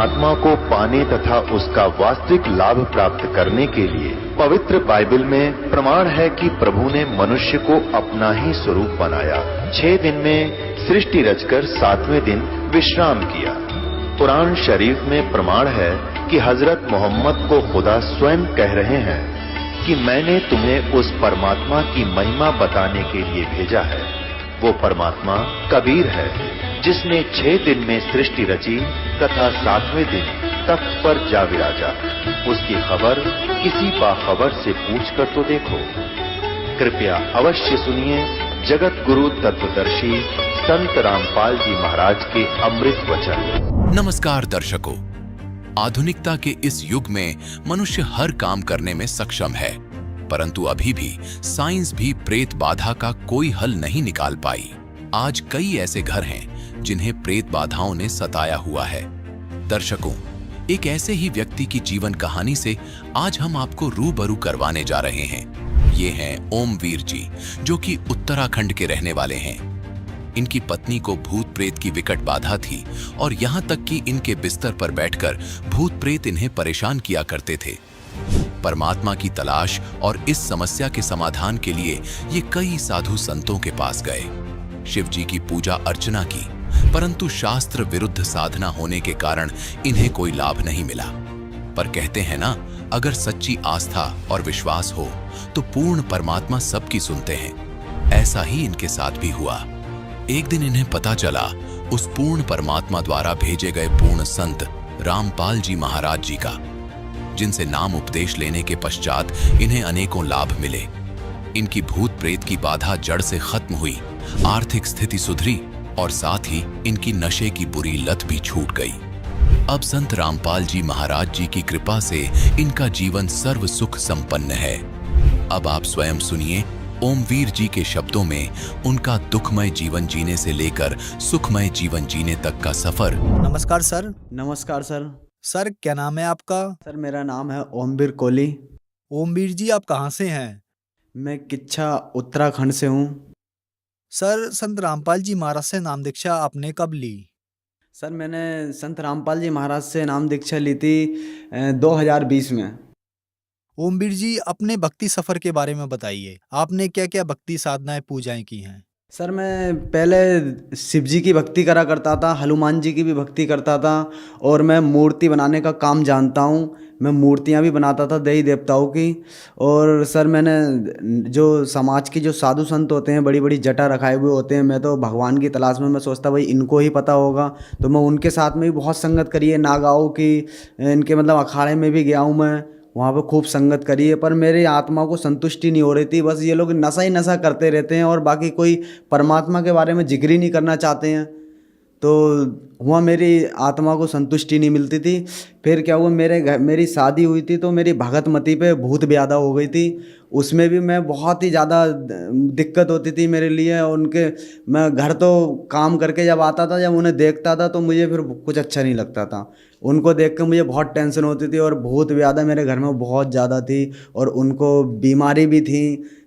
परमात्मा को पाने तथा उसका वास्तविक लाभ प्राप्त करने के लिए पवित्र बाइबल में प्रमाण है कि प्रभु ने मनुष्य को अपना ही स्वरूप बनाया। 6 दिन में सृष्टि रचकर 7वें दिन विश्राम किया। कुरान शरीफ में प्रमाण है कि हजरत मोहम्मद को खुदा स्वयं कह रहे हैं कि मैंने तुम्हें उस परमात्मा की महिमा बताने के लिए भेजा है। वो परमात्मा कबीर है जिसने 6 दिन में सृष्टि रची तथा 7वें दिन तख्त पर जा विराजा। उसकी खबर किसी बाखबर से पूछकर तो देखो। कृपया अवश्य सुनिए जगत गुरु तत्वदर्शी संत रामपाल जी महाराज के अमृत वचन। नमस्कार दर्शकों, आधुनिकता के इस युग में मनुष्य हर काम करने में सक्षम है, परंतु अभी भी साइंस भी प्रेत बाधा का कोई हल नहीं निकाल पाई। आज कई ऐसे घर हैं जिन्हें प्रेत बाधाओं ने सताया हुआ है। दर्शकों, एक ऐसे ही व्यक्ति की जीवन कहानी से आज हम आपको रूबरू करवाने जा रहे हैं। ये हैं ओमवीर जी, जो कि उत्तराखंड के रहने वाले हैं। इनकी पत्नी को भूत प्रेत की विकट बाधा थी और यहाँ तक कि इनके बिस्तर पर बैठकर भूत प्रेत इन्हें परेशान किया करते थे। परमात्मा की तलाश और इस समस्या के समाधान के लिए ये कई साधु संतों के पास गए, शिव जी की पूजा अर्चना की, परंतु शास्त्र विरुद्ध साधना होने के कारण इन्हें कोई लाभ नहीं मिला। पर कहते हैं ना, अगर सच्ची आस्था और विश्वास हो तो पूर्ण परमात्मा सबकी सुनते हैं। ऐसा ही इनके साथ भी हुआ। एक दिन इन्हें पता चला उस पूर्ण परमात्मा द्वारा भेजे गए पूर्ण संत रामपाल जी महाराज जी का, जिनसे नाम उपदेश लेने के पश्चात इन्हें अनेकों लाभ मिले। इनकी भूत प्रेत की बाधा जड़ से खत्म हुई, आर्थिक स्थिति सुधरी और साथ ही इनकी नशे की बुरी लत भी छूट गई। अब संत रामपाल जी महाराज जी की कृपा से इनका जीवन सर्व सुख संपन्न है। अब आप स्वयं सुनिए ओमवीर जी के शब्दों में उनका दुखमय जीवन जीने से लेकर सुखमय जीवन जीने तक का सफर। नमस्कार सर। नमस्कार सर। सर क्या नाम है आपका? सर मेरा नाम है ओमवीर कोहली। ओमवीर जी आप कहाँ से हैं? मैं किच्छा उत्तराखंड से हूँ। सर संत रामपाल जी महाराज से नाम दीक्षा आपने कब ली? सर मैंने संत रामपाल जी महाराज से नाम दीक्षा ली थी 2020 में। ओमवीर जी अपने भक्ति सफर के बारे में बताइए, आपने क्या क्या भक्ति साधनाएं पूजाएं की हैं? सर मैं पहले शिव जी की भक्ति करा करता था, हनुमान जी की भी भक्ति करता था और मैं मूर्ति बनाने का काम जानता हूँ। मैं मूर्तियाँ भी बनाता था देवी देवताओं की। और सर मैंने जो समाज के जो साधु संत होते हैं, बड़ी बड़ी जटा रखाए हुए होते हैं, मैं तो भगवान की तलाश में मैं सोचता भाई इनको ही पता होगा, तो मैं उनके साथ में भी बहुत संगत करी है। नागाओं की, इनके मतलब अखाड़े में भी गया हूँ मैं, वहाँ पे खूब संगत करी है। पर मेरी आत्मा को संतुष्टि नहीं हो रही थी। बस ये लोग नशा ही नशा करते रहते हैं और बाकी कोई परमात्मा के बारे में जिक्र ही नहीं करना चाहते हैं। तो वहाँ मेरी आत्मा को संतुष्टि नहीं मिलती थी। फिर क्या हुआ, मेरी शादी हुई थी तो मेरी भगतमती पे भूत ब्यादा हो गई थी। उसमें भी मैं बहुत ही ज़्यादा दिक्कत होती थी मेरे लिए। मैं घर तो काम करके जब आता था, जब उन्हें देखता था तो मुझे फिर कुछ अच्छा नहीं लगता था। उनको देख कर मुझे बहुत टेंशन होती थी और भूत ब्यादा मेरे घर में बहुत ज़्यादा थी और उनको बीमारी भी थी,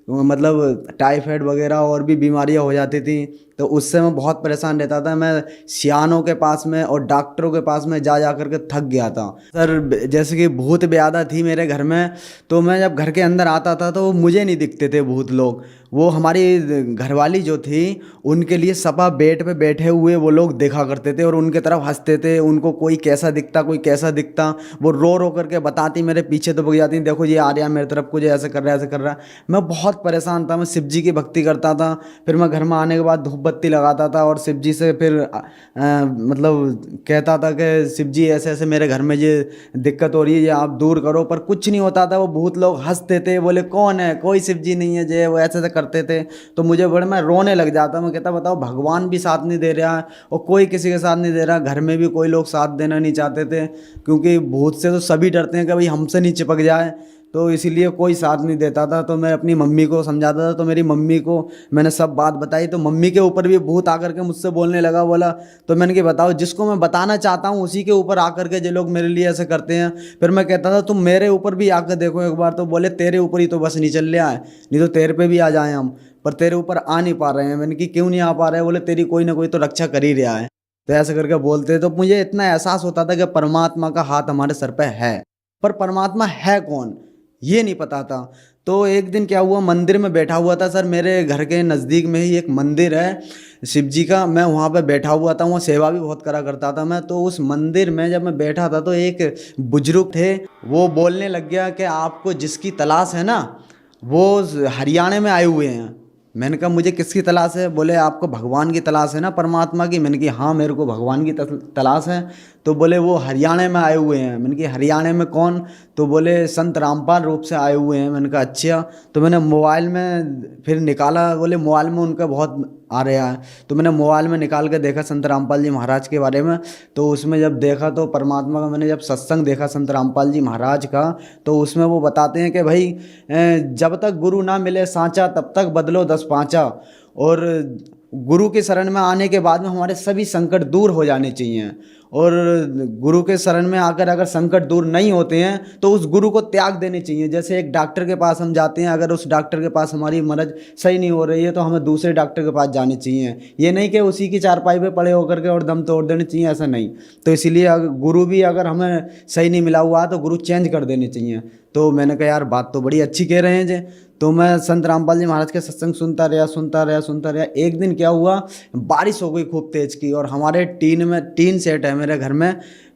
मतलब टाइफाइड वगैरह और भी बीमारियां हो जाती थी। तो उससे मैं बहुत परेशान रहता था। मैं सियानों के पास में और डॉक्टरों के पास में जा कर के थक गया था सर। जैसे कि भूत ब्यादा थी मेरे घर में, तो मैं जब घर के अंदर आता था तो मुझे नहीं दिखते थे भूत लोग। वो हमारी घरवाली जो थी उनके लिए सपा बेड पे बैठे हुए वो लोग देखा करते थे और उनके तरफ हंसते थे। उनको कोई कैसा दिखता, कोई कैसा दिखता, वो रो रो करके बताती, मेरे पीछे तो भाग जाती, देखो ये आ रहा मेरे तरफ, कुछ ऐसे कर रहा है, ऐसे कर रहा है। मैं बहुत परेशान था। मैं शिव जी की भक्ति करता था। फिर मैं घर में आने के बाद धूप बत्ती लगाता था और शिव जी से फिर मतलब कहता था कि शिव जी ऐसे ऐसे मेरे घर में ये दिक्कत हो रही है, ये आप दूर करो। पर कुछ नहीं होता था। वो भूत लोग हंसते थे, बोले कौन है, कोई शिव जी नहीं है जे, वो ऐसे ऐसे करते थे। तो मुझे बड़े, मैं रोने लग जाता। मैं कहता बताओ भगवान भी साथ नहीं दे रहा है और कोई किसी के साथ नहीं दे रहा। घर में भी कोई लोग साथ देना नहीं चाहते थे, क्योंकि भूत से तो सभी डरते हैं कि भाई हमसे नहीं चिपक जाए, तो इसीलिए कोई साथ नहीं देता था। तो मैं अपनी मम्मी को समझाता था, तो मेरी मम्मी को मैंने सब बात बताई। तो मम्मी के ऊपर भी भूत आकर के मुझसे बोलने लगा, बोला तो मैंने कि बताओ जिसको मैं बताना चाहता हूँ उसी के ऊपर आकर के जो लोग मेरे लिए ऐसे करते हैं। फिर मैं कहता था तुम मेरे ऊपर भी आकर देखो एक बार। तो बोले तेरे ऊपर ही तो बस नहीं चल रहा है, नहीं तो तेरे पे भी आ जाए हम, पर तेरे ऊपर आ नहीं पा रहे हैं। मैंने कि क्यों नहीं आ पा रहे? बोले तेरी कोई ना कोई तो रक्षा कर ही रहा है। तो ऐसे करके बोलते, तो मुझे इतना एहसास होता था कि परमात्मा का हाथ हमारे सर पे है, पर परमात्मा है कौन ये नहीं पता था। तो एक दिन क्या हुआ, मंदिर में बैठा हुआ था सर, मेरे घर के नज़दीक में ही एक मंदिर है शिव जी का, मैं वहाँ पे बैठा हुआ था, वहाँ सेवा भी बहुत करा करता था मैं। तो उस मंदिर में जब मैं बैठा था तो एक बुजुर्ग थे, वो बोलने लग गया कि आपको जिसकी तलाश है ना वो हरियाणा में आए हुए हैं। मैंने कहा मुझे किसकी तलाश है? बोले आपको भगवान की तलाश है ना, परमात्मा की। मैंने कहा हाँ मेरे को भगवान की तलाश है। तो बोले वो हरियाणा में आए हुए हैं। मैंने कहा हरियाणा में कौन? तो बोले संत रामपाल रूप से आए हुए हैं। मैंने कहा अच्छा। तो मैंने मोबाइल में फिर निकाला, बोले मोबाइल में उनका बहुत आ रहा है। तो मैंने मोबाइल में निकाल के देखा संत रामपाल जी महाराज के बारे में। तो उसमें जब देखा तो परमात्मा का मैंने जब सत्संग देखा संत रामपाल जी महाराज का, तो उसमें वो बताते हैं कि भाई जब तक गुरु ना मिले सांचा तब तक बदलो 10 पाँचा, और गुरु के शरण में आने के बाद में हमारे सभी संकट दूर हो जाने चाहिए। और गुरु के शरण में आकर अगर संकट दूर नहीं होते हैं तो उस गुरु को त्याग देने चाहिए। जैसे एक डॉक्टर के पास हम जाते हैं, अगर उस डॉक्टर के पास हमारी मर्ज सही नहीं हो रही है तो हमें दूसरे डॉक्टर के पास जाने चाहिए। ये नहीं कि उसी की चारपाई पे पड़े होकर के और दम तोड़ देने चाहिए, ऐसा नहीं। तो इसीलिए अगर गुरु भी अगर हमें सही नहीं मिला हुआ तो गुरु चेंज कर देने चाहिए। तो मैंने कहा यार बात तो बड़ी अच्छी कह रहे हैं जे। तो मैं संत रामपाल जी महाराज के सत्संग सुनता रहा। एक दिन क्या हुआ, बारिश हो गई खूब तेज की, और हमारे टीन सेट है मेरे घर में,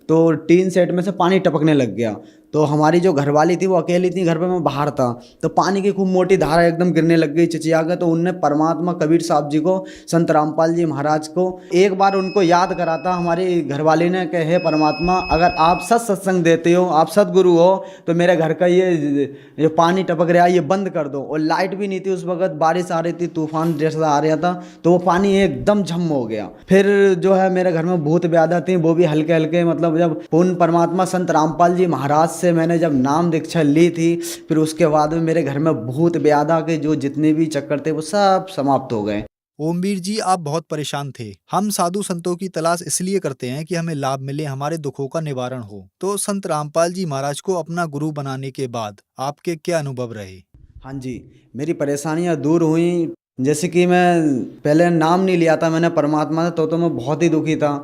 तो टीन सेट में से पानी टपकने लग गया। तो हमारी जो घरवाली थी वो अकेली थी घर पे, मैं बाहर था। तो पानी की खूब मोटी धारा एकदम गिरने लग गई, चिचिया गए। तो उनने परमात्मा कबीर साहब जी को, संत रामपाल जी महाराज को एक बार उनको याद करा था हमारी घरवाली ने कि हे परमात्मा, अगर आप सत्संग देते हो, आप सतगुरु हो, तो मेरे घर का ये पानी टपक रहा है ये बंद कर दो। और लाइट भी नहीं थी उस वक्त, बारिश आ रही थी, तूफान जैसा आ रहा था, तो वो पानी एकदम झम हो गया। फिर जो है मेरे घर में भूत ब्यादा थी, वो भी हल्के हल्के, मतलब जब पूर्ण परमात्मा संत रामपाल जी महाराज से मैंने जब नाम दीक्षा ली थी, फिर उसके बाद में मेरे घर में भूत ब्यादा के जो जितने भी चक्कर थे वो सब समाप्त हो गए। ओमवीर जी, आप बहुत परेशान थे। हम साधु संतों की तलाश इसलिए करते हैं कि हमें लाभ मिले, हमारे दुखों का निवारण हो। तो संत रामपाल जी महाराज को अपना गुरु बनाने के बाद आपके क्या अनुभव रहे? हाँ जी, मेरी परेशानियाँ दूर हुई। जैसे कि मैं पहले नाम नहीं लिया था मैंने परमात्मा से, तो मैं बहुत ही दुखी था।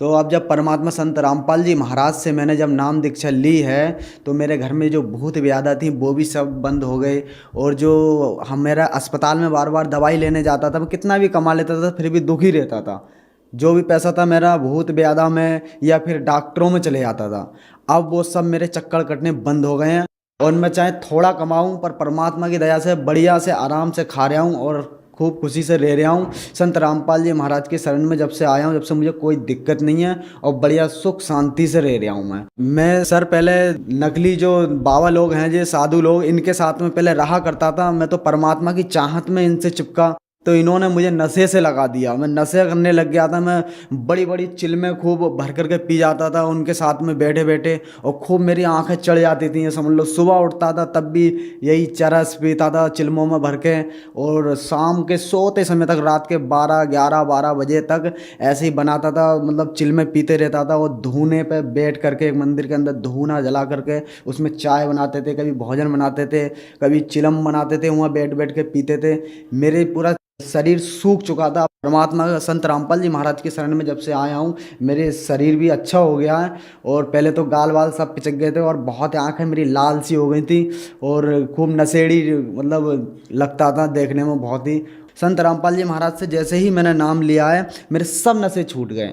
तो अब जब परमात्मा संत रामपाल जी महाराज से मैंने जब नाम दीक्षा ली है, तो मेरे घर में जो भूत ब्यादा थी वो भी सब बंद हो गए। और जो मेरा अस्पताल में बार बार दवाई लेने जाता था, मैं कितना भी कमा लेता था फिर भी दुखी रहता था। जो भी पैसा था मेरा भूत ब्यादा में या फिर डॉक्टरों में चले जाता था। अब वो सब मेरे चक्कर कटने बंद हो गए हैं, और मैं चाहे थोड़ा कमाऊं पर परमात्मा की दया से बढ़िया से आराम से खा रहा हूं और खूब खुशी से रह रहा हूँ। संत रामपाल जी महाराज के शरण में जब से आया हूँ, जब से मुझे कोई दिक्कत नहीं है और बढ़िया सुख शांति से रह रहा हूँ मैं सर पहले नकली जो बाबा लोग हैं, जो साधु लोग, इनके साथ में पहले रहा करता था। मैं तो परमात्मा की चाहत में इनसे चिपका, तो इन्होंने मुझे नशे से लगा दिया। मैं नशे करने लग गया था। मैं बड़ी बड़ी चिलमें खूब भर करके पी जाता था उनके साथ में बैठे बैठे, और खूब मेरी आंखें चढ़ जाती थी, ये समझ लो। सुबह उठता था तब भी यही चरस पीता था चिलमों में भर के, और शाम के सोते समय तक, रात के 11-12 बजे तक ऐसे ही बनाता था, मतलब चिलमें पीते रहता था। और धूने पे बैठ करके, एक मंदिर के अंदर धूना जला करके उसमें चाय बनाते थे, कभी भोजन बनाते थे, कभी चिलम बनाते थे, वहाँ बैठ बैठ के पीते थे। मेरे पूरा शरीर सूख चुका था। परमात्मा संत रामपाल जी महाराज के शरण में जब से आया हूँ, मेरे शरीर भी अच्छा हो गया है। और पहले तो गाल वाल सब पिचक गए थे, और बहुत आंखें मेरी लाल सी हो गई थी, और खूब नशेड़ी मतलब लगता था देखने में बहुत ही। संत रामपाल जी महाराज से जैसे ही मैंने नाम लिया है, मेरे सब नशे छूट गए,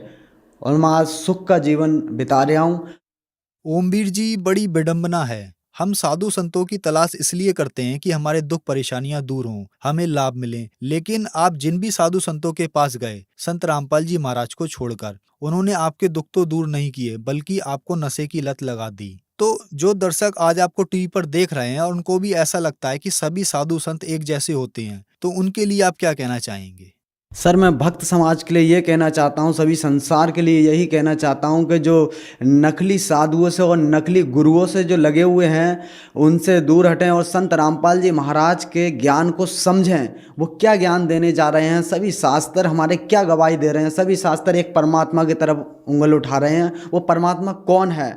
और मैं आज सुख का जीवन बिता रहा हूँ। ओमवीर जी, बड़ी विडंबना है। हम साधु संतों की तलाश इसलिए करते हैं कि हमारे दुख परेशानियां दूर हों, हमें लाभ मिले। लेकिन आप जिन भी साधु संतों के पास गए, संत रामपाल जी महाराज को छोड़कर, उन्होंने आपके दुख तो दूर नहीं किए, बल्कि आपको नशे की लत लगा दी। तो जो दर्शक आज आपको टीवी पर देख रहे हैं और उनको भी ऐसा लगता है कि सभी साधु संत एक जैसे होते हैं, तो उनके लिए आप क्या कहना चाहेंगे? सर मैं भक्त समाज के लिए ये कहना चाहता हूँ, सभी संसार के लिए यही कहना चाहता हूँ कि जो नकली साधुओं से और नकली गुरुओं से जो लगे हुए हैं, उनसे दूर हटें और संत रामपाल जी महाराज के ज्ञान को समझें। वो क्या ज्ञान देने जा रहे हैं, सभी शास्त्र हमारे क्या गवाही दे रहे हैं। सभी शास्त्र एक परमात्मा की तरफ उंगल उठा रहे हैं। वो परमात्मा कौन है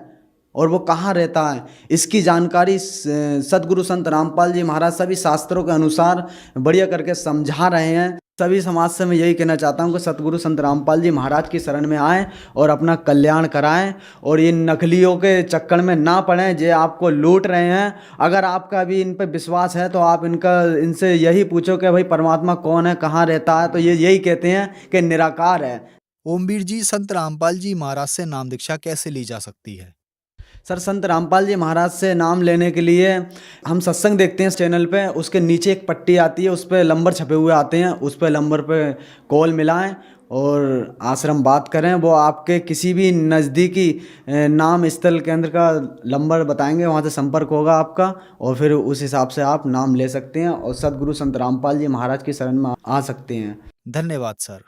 और वो कहाँ रहता है, इसकी जानकारी सदगुरु संत रामपाल जी महाराज सभी शास्त्रों के अनुसार बढ़िया करके समझा रहे हैं। सभी समाज से मैं यही कहना चाहता हूँ कि सतगुरु संत रामपाल जी महाराज की शरण में आएं और अपना कल्याण कराएं और ये नकलियों के चक्कर में ना पड़ें जो आपको लूट रहे हैं। अगर आपका भी इन पे विश्वास है तो आप इनसे यही पूछो कि भाई परमात्मा कौन है, कहाँ रहता है, तो ये यही कहते हैं कि निराकार है। ओमवीर जी, संत रामपाल जी महाराज से नाम दीक्षा कैसे ली जा सकती है? सर, संत रामपाल जी महाराज से नाम लेने के लिए हम सत्संग देखते हैं इस चैनल पे, उसके नीचे एक पट्टी आती है, उस पर नंबर छपे हुए आते हैं, उस पर नंबर पे कॉल मिलाएं और आश्रम बात करें। वो आपके किसी भी नज़दीकी नाम स्थल केंद्र का नंबर बताएंगे, वहाँ से संपर्क होगा आपका और फिर उस हिसाब से आप नाम ले सकते हैं और सतगुरु संत रामपाल जी महाराज की शरण में आ सकते हैं। धन्यवाद सर।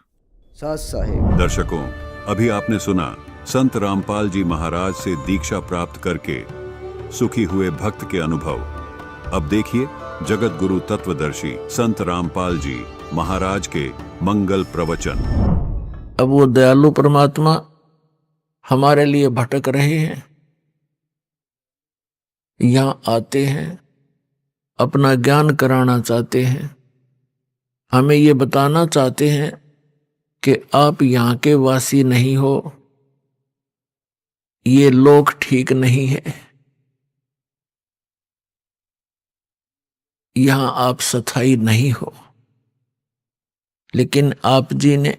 सत साहिब। दर्शकों, अभी आपने सुना संत रामपाल जी महाराज से दीक्षा प्राप्त करके सुखी हुए भक्त के अनुभव। अब देखिए जगत गुरु तत्वदर्शी संत रामपाल जी महाराज के मंगल प्रवचन। अब वो दयालु परमात्मा हमारे लिए भटक रहे हैं, यहाँ आते हैं, अपना ज्ञान कराना चाहते हैं, हमें ये बताना चाहते हैं कि आप यहाँ के वासी नहीं हो, ये लोग ठीक नहीं है, यहां आप स्थायी नहीं हो। लेकिन आप जी ने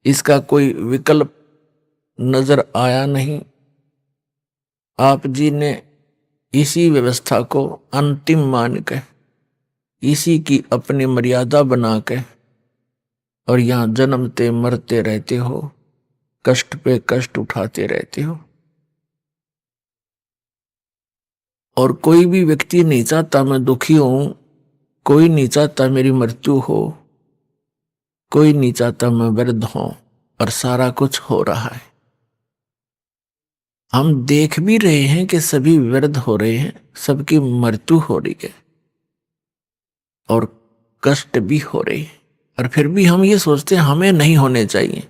इसका कोई विकल्प नजर आया नहीं। आप जी ने इसी व्यवस्था को अंतिम मानकर, इसी की अपनी मर्यादा बनाकर और यहां जन्मते मरते रहते हो, कष्ट पे कष्ट उठाते रहते हो। और कोई भी व्यक्ति नहीं चाहता मैं दुखी हूं, कोई नहीं चाहता मेरी मृत्यु हो, कोई नहीं चाहता मैं वृद्ध हूं, और सारा कुछ हो रहा है। हम देख भी रहे हैं कि सभी वृद्ध हो रहे हैं, सबकी मृत्यु हो रही है और कष्ट भी हो रही है, और फिर भी हम ये सोचते हैं हमें नहीं होने चाहिए।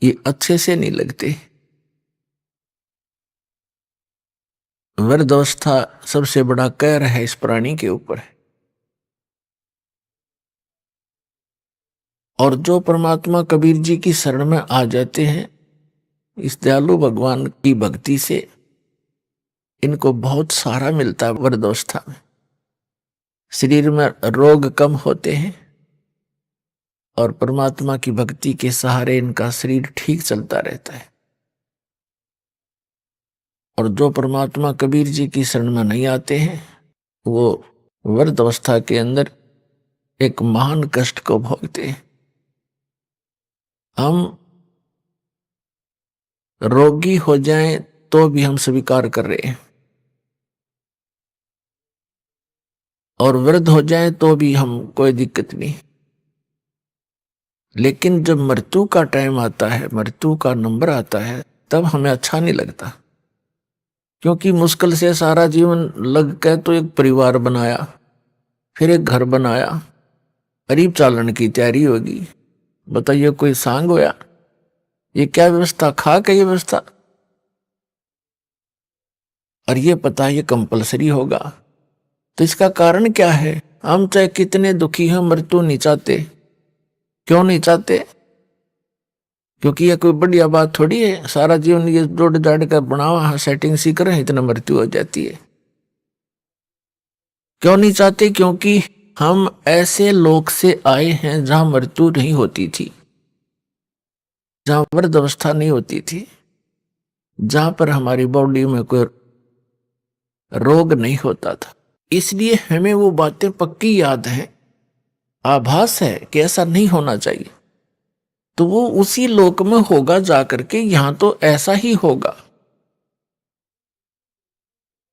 ये अच्छे से नहीं लगते। वृद्धावस्था सबसे बड़ा कहर है इस प्राणी के ऊपर। और जो परमात्मा कबीर जी की शरण में आ जाते हैं इस दयालु भगवान की भक्ति से, इनको बहुत सारा मिलता है। वृद्धावस्था में शरीर में रोग कम होते हैं और परमात्मा की भक्ति के सहारे इनका शरीर ठीक चलता रहता है। और जो परमात्मा कबीर जी की शरण में नहीं आते हैं वो वृद्ध अवस्था के अंदर एक महान कष्ट को भोगते हैं। हम रोगी हो जाएं तो भी हम स्वीकार कर रहे हैं, और वृद्ध हो जाएं तो भी हम कोई दिक्कत नहीं। लेकिन जब मृत्यु का टाइम आता है, मृत्यु का नंबर आता है, तब हमें अच्छा नहीं लगता, क्योंकि मुश्किल से सारा जीवन लग के तो एक परिवार बनाया, फिर एक घर बनाया, करीब चालन की तैयारी होगी। बताइए कोई सांग होया? ये क्या व्यवस्था, खा के ये व्यवस्था, और ये पता ये कंपलसरी होगा। तो इसका कारण क्या है? हम चाहे कितने दुखी हैं, मृत्यु नहीं चाहते। क्यों नहीं चाहते? क्योंकि ये कोई बढ़िया बात थोड़ी है, सारा जीवन ये जोड़ जाड़ कर बनावा सेटिंग सी करें, इतना मृत्यु हो जाती है। क्यों नहीं चाहते? क्योंकि हम ऐसे लोक से आए हैं जहां मृत्यु नहीं होती थी, जहां वृद्ध अवस्था नहीं होती थी, जहां पर हमारी बॉडी में कोई रोग नहीं होता था। इसलिए हमें वो बातें पक्की याद हैं, आभास है कि ऐसा नहीं होना चाहिए। तो वो उसी लोक में होगा जाकर के, यहां तो ऐसा ही होगा।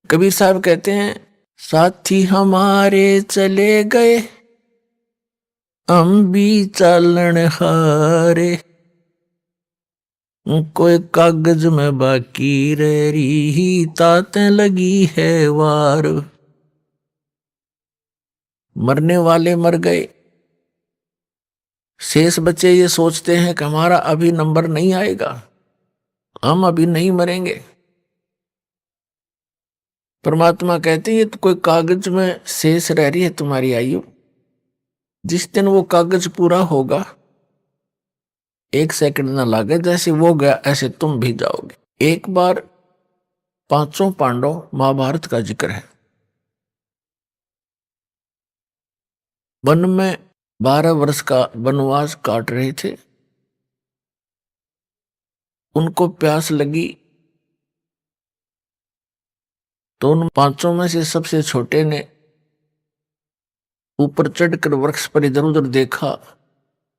कबीर साहब कहते हैं, साथी हमारे चले गए, हम भी चालन हारे, कोई कागज में बाकी रह रही, तातें लगी है वार। मरने वाले मर गए, शेष बच्चे ये सोचते हैं कि हमारा अभी नंबर नहीं आएगा, हम अभी नहीं मरेंगे। परमात्मा कहते हैं ये तो कोई कागज में शेष रह रही है तुम्हारी आयु, जिस दिन वो कागज पूरा होगा 1 सेकंड ना लागे, जैसे वो गया ऐसे तुम भी जाओगे। एक बार 5 पांडव महाभारत का जिक्र है। वन में 12 वर्ष का वनवास काट रहे थे। उनको प्यास लगी तो उन 5 में से सबसे छोटे ने ऊपर चढ़कर वृक्ष पर इधर उधर देखा।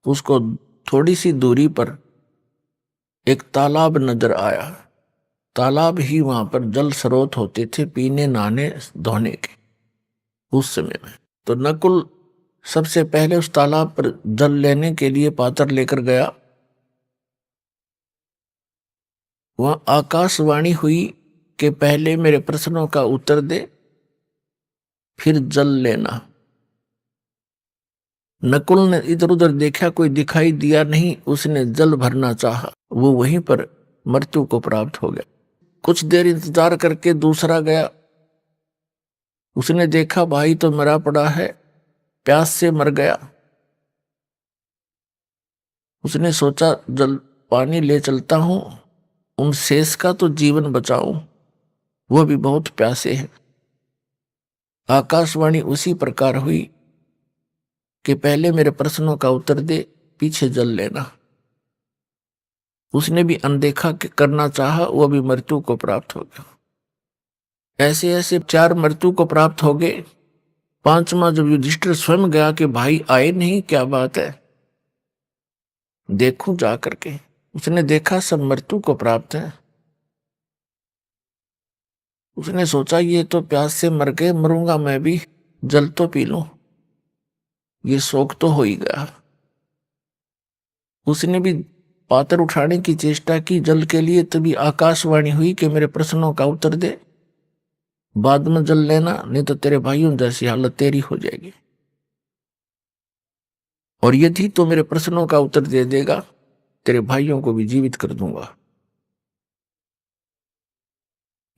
उसको थोड़ी सी दूरी पर एक तालाब नजर आया। तालाब ही वहां पर जल स्रोत होते थे पीने नहाने धोने के उस समय में। तो नकुल सबसे पहले उस तालाब पर जल लेने के लिए पात्र लेकर गया। वहां आकाशवाणी हुई कि पहले मेरे प्रश्नों का उत्तर दे, फिर जल लेना। नकुल ने इधर उधर देखा, कोई दिखाई दिया नहीं। उसने जल भरना चाहा, वो वहीं पर मृत्यु को प्राप्त हो गया। कुछ देर इंतजार करके दूसरा गया। उसने देखा भाई तो मरा पड़ा है, प्यास से मर गया। उसने सोचा जल पानी ले चलता हूं, उन शेष का तो जीवन बचाऊं, वो भी बहुत प्यासे हैं। आकाशवाणी उसी प्रकार हुई कि पहले मेरे प्रश्नों का उत्तर दे, पीछे जल लेना। उसने भी अनदेखा करना चाहा, वो भी मृत्यु को प्राप्त हो गया। ऐसे ऐसे 4 मृत्यु को प्राप्त हो गए। 5वां जब युधिष्ठिर स्वयं गया कि भाई आए नहीं, क्या बात है, देखूं जा करके। उसने देखा सब मृत्यु को प्राप्त है। उसने सोचा ये तो प्यास से मर गए, मरूंगा मैं भी, जल तो पी लूं, ये शोक तो हो ही गया। उसने भी पात्र उठाने की चेष्टा की जल के लिए, तभी आकाशवाणी हुई कि मेरे प्रश्नों का उत्तर दे, बाद में जल लेना, नहीं तो तेरे भाइयों जैसी हालत तेरी हो जाएगी। और यदि तो मेरे प्रश्नों का उत्तर दे देगा, तेरे भाइयों को भी जीवित कर दूंगा।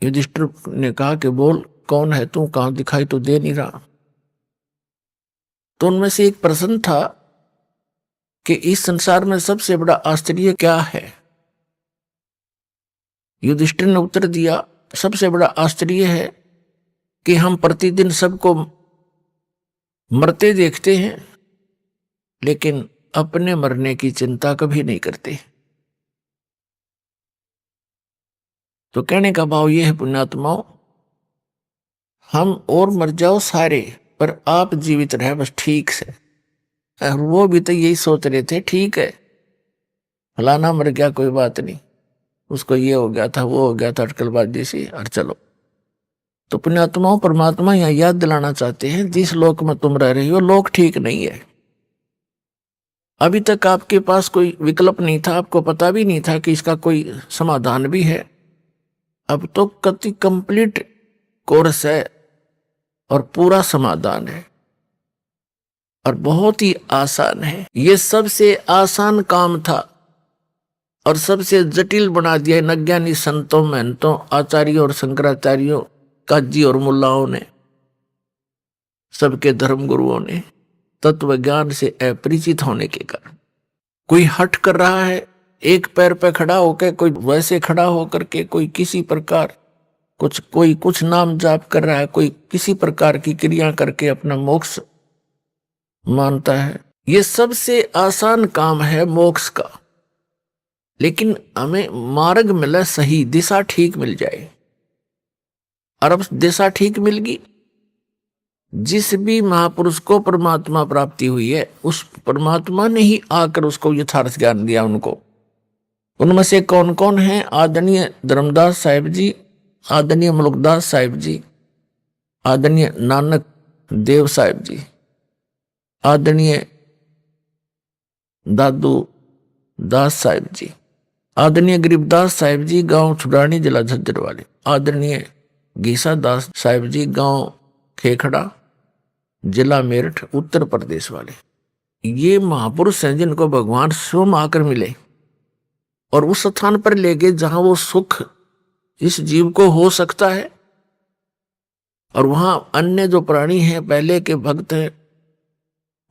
युधिष्ठिर ने कहा कि बोल कौन है तू, कहां दिखाई तो दे नहीं रहा। तो उनमें से एक प्रश्न था कि इस संसार में सबसे बड़ा आश्चर्य क्या है। युधिष्ठिर ने उत्तर दिया, सबसे बड़ा आश्चर्य है कि हम प्रतिदिन सबको मरते देखते हैं, लेकिन अपने मरने की चिंता कभी नहीं करते। तो कहने का भाव यह है पुण्यात्माओं, हम और मर जाओ सारे, पर आप जीवित रहे बस ठीक से। और वो भी तो यही सोच रहे थे, ठीक है फलाना मर गया कोई बात नहीं, उसको ये हो गया था वो हो गया था, अटकलबाजी सी, और चलो। तो पुण्यात्माओं परमात्मा यहां याद दिलाना चाहते हैं, जिस लोक में तुम रह रही हो लोक ठीक नहीं है। अभी तक आपके पास कोई विकल्प नहीं था, आपको पता भी नहीं था कि इसका कोई समाधान भी है। अब तो कति कंप्लीट कोर्स है और पूरा समाधान है और बहुत ही आसान है। ये सबसे आसान काम था और सबसे जटिल बना दिया इन अज्ञानी संतों, महंतों, आचार्यों और शंकराचार्यों, काजी और मुल्लाओं ने, सबके धर्म गुरुओं ने, तत्व ज्ञान से अपरिचित होने के कारण। कोई हट कर रहा है एक पैर पे खड़ा होकर, कोई वैसे खड़ा होकर के, कोई किसी प्रकार कोई कुछ नाम जाप कर रहा है, कोई किसी प्रकार की क्रिया करके अपना मोक्ष मानता है। ये सबसे आसान काम है मोक्ष का, लेकिन हमें मार्ग मिले, सही दिशा ठीक मिल जाए। और अब दिशा ठीक मिल गई। जिस भी महापुरुष को परमात्मा प्राप्ति हुई है, उस परमात्मा ने ही आकर उसको यथार्थ ज्ञान दिया उनको। उनमें से कौन कौन हैं? आदरणीय धर्मदास साहिब जी, आदरणीय मुलुकदास साहिब जी, आदरणीय नानक देव साहिब जी, आदरणीय दादू दास साहिब जी, आदरणीय गरीबदास साहिब जी, गांव छुड़ानी, जिला झज्जर वाले, आदरणीय गीसा दास साहिब जी, गांव खेखड़ा, जिला मेरठ, उत्तर प्रदेश वाले। ये महापुरुष हैं जिनको भगवान स्वयं आकर मिले और उस स्थान पर ले गए जहां वो सुख इस जीव को हो सकता है। और वहां अन्य जो प्राणी हैं, पहले के भक्त हैं,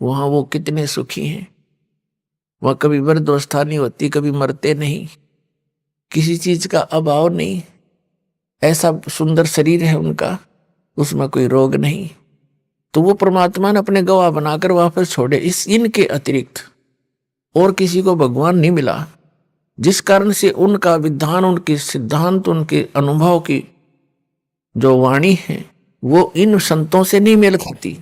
वहां वो कितने सुखी हैं। वहां कभी वृद्धावस्था नहीं होती, कभी मरते नहीं, किसी चीज का अभाव नहीं, ऐसा सुंदर शरीर है उनका, उसमें कोई रोग नहीं। तो वो परमात्मा ने अपने गवाह बनाकर वापस छोड़े। इनके अतिरिक्त और किसी को भगवान नहीं मिला, जिस कारण से उनका विधान, उनके सिद्धांत, उनके अनुभव की जो वाणी है वो इन संतों से नहीं मेल खाती।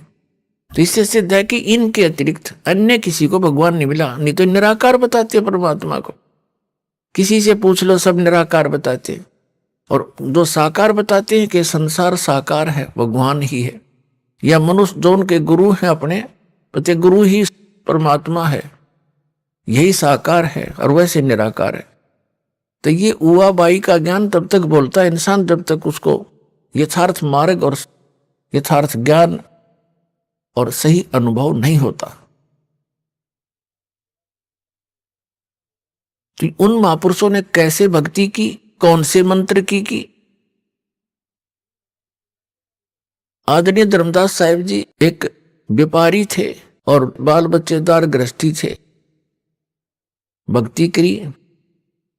तो इससे सिद्ध है कि इनके अतिरिक्त अन्य किसी को भगवान नहीं मिला। नहीं तो निराकार बताते परमात्मा को, किसी से पूछ लो सब निराकार बताते। और जो साकार बताते हैं कि संसार साकार है, भगवान ही है, या मनुष्य जो उनके गुरु हैं अपने पते, गुरु ही परमात्मा है, यही साकार है और वैसे निराकार है। तो ये उवा बाई का ज्ञान तब तक बोलता है इंसान जब तक उसको यथार्थ मार्ग और यथार्थ ज्ञान और सही अनुभव नहीं होता। तो उन महापुरुषों ने कैसे भक्ति की, कौन से मंत्र की? आदरणीय धर्मदास साहिब जी एक व्यापारी थे और बाल बच्चेदार गृहस्थी थे। भक्ति करी,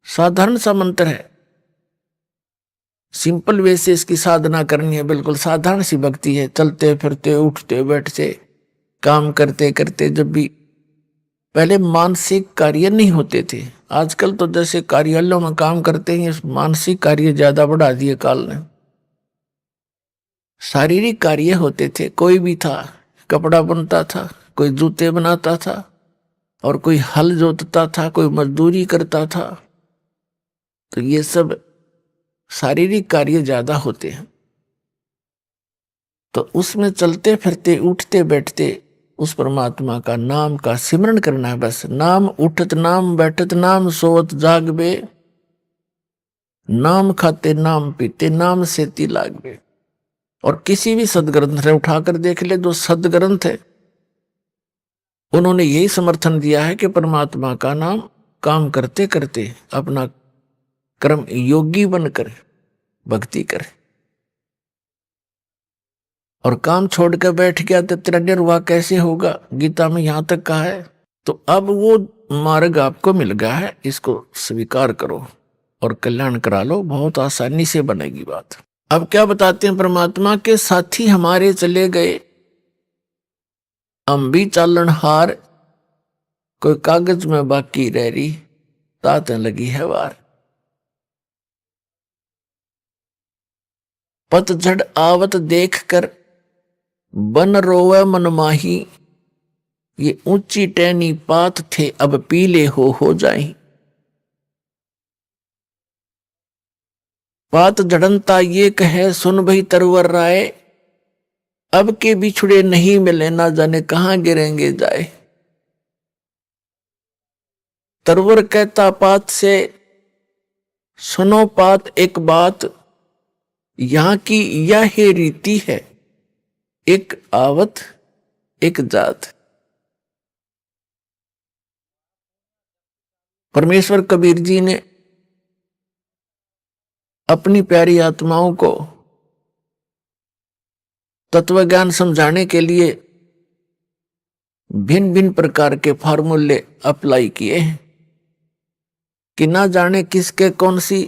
साधारण सा मंत्र है, सिंपल वे से इसकी साधना करनी है, बिल्कुल साधारण सी भक्ति है। चलते फिरते, उठते बैठते, काम करते करते, जब भी पहले मानसिक कार्य नहीं होते थे, आजकल तो जैसे कार्यालयों में काम करते हैं, मानसिक कार्य ज्यादा बढ़ा दिए काल ने। शारीरिक कार्य होते थे, कोई भी था, कपड़ा बनता था, कोई जूते बनाता था, और कोई हल जोतता था, कोई मजदूरी करता था। तो ये सब शारीरिक कार्य ज्यादा होते हैं। तो उसमें चलते फिरते, उठते बैठते उस परमात्मा का नाम का सिमरन करना है बस। नाम उठत नाम बैठत नाम सोवत जागबे, नाम खाते नाम पीते नाम सेती लागबे। और किसी भी सदग्रंथ ने उठाकर देख ले, जो सदग्रंथ है उन्होंने यही समर्थन दिया है कि परमात्मा का नाम काम करते करते अपना कर्म योगी बनकर भक्ति करे। और काम छोड़कर बैठ गया तो तेरा निर्वाह कैसे होगा, गीता में यहां तक कहा है। तो अब वो मार्ग आपको मिल गया है, इसको स्वीकार करो और कल्याण करा लो, बहुत आसानी से बनेगी बात। अब क्या बताते हैं, परमात्मा के साथी हमारे चले गए, हम भी चालन हार, कोई कागज में बाकी रह रही, तातें लगी है वार। पतझड़ आवत देख कर बन रोवे मन माही, ये ऊंची टहनी पात थे अब पीले हो जाई। पात झड़नता ये कहे सुन भई तरवर राय, अब के बिछुड़े नहीं मिले ना जाने कहां गिरेंगे जाए। तरवर कहता पात से सुनो पात एक बात, यहां की यह रीति है, एक आवत एक जात। परमेश्वर कबीर जी ने अपनी प्यारी आत्माओं को तत्व ज्ञान समझाने के लिए भिन्न भिन्न प्रकार के फार्मूले अप्लाई किए हैं कि ना जाने किसके कौन सी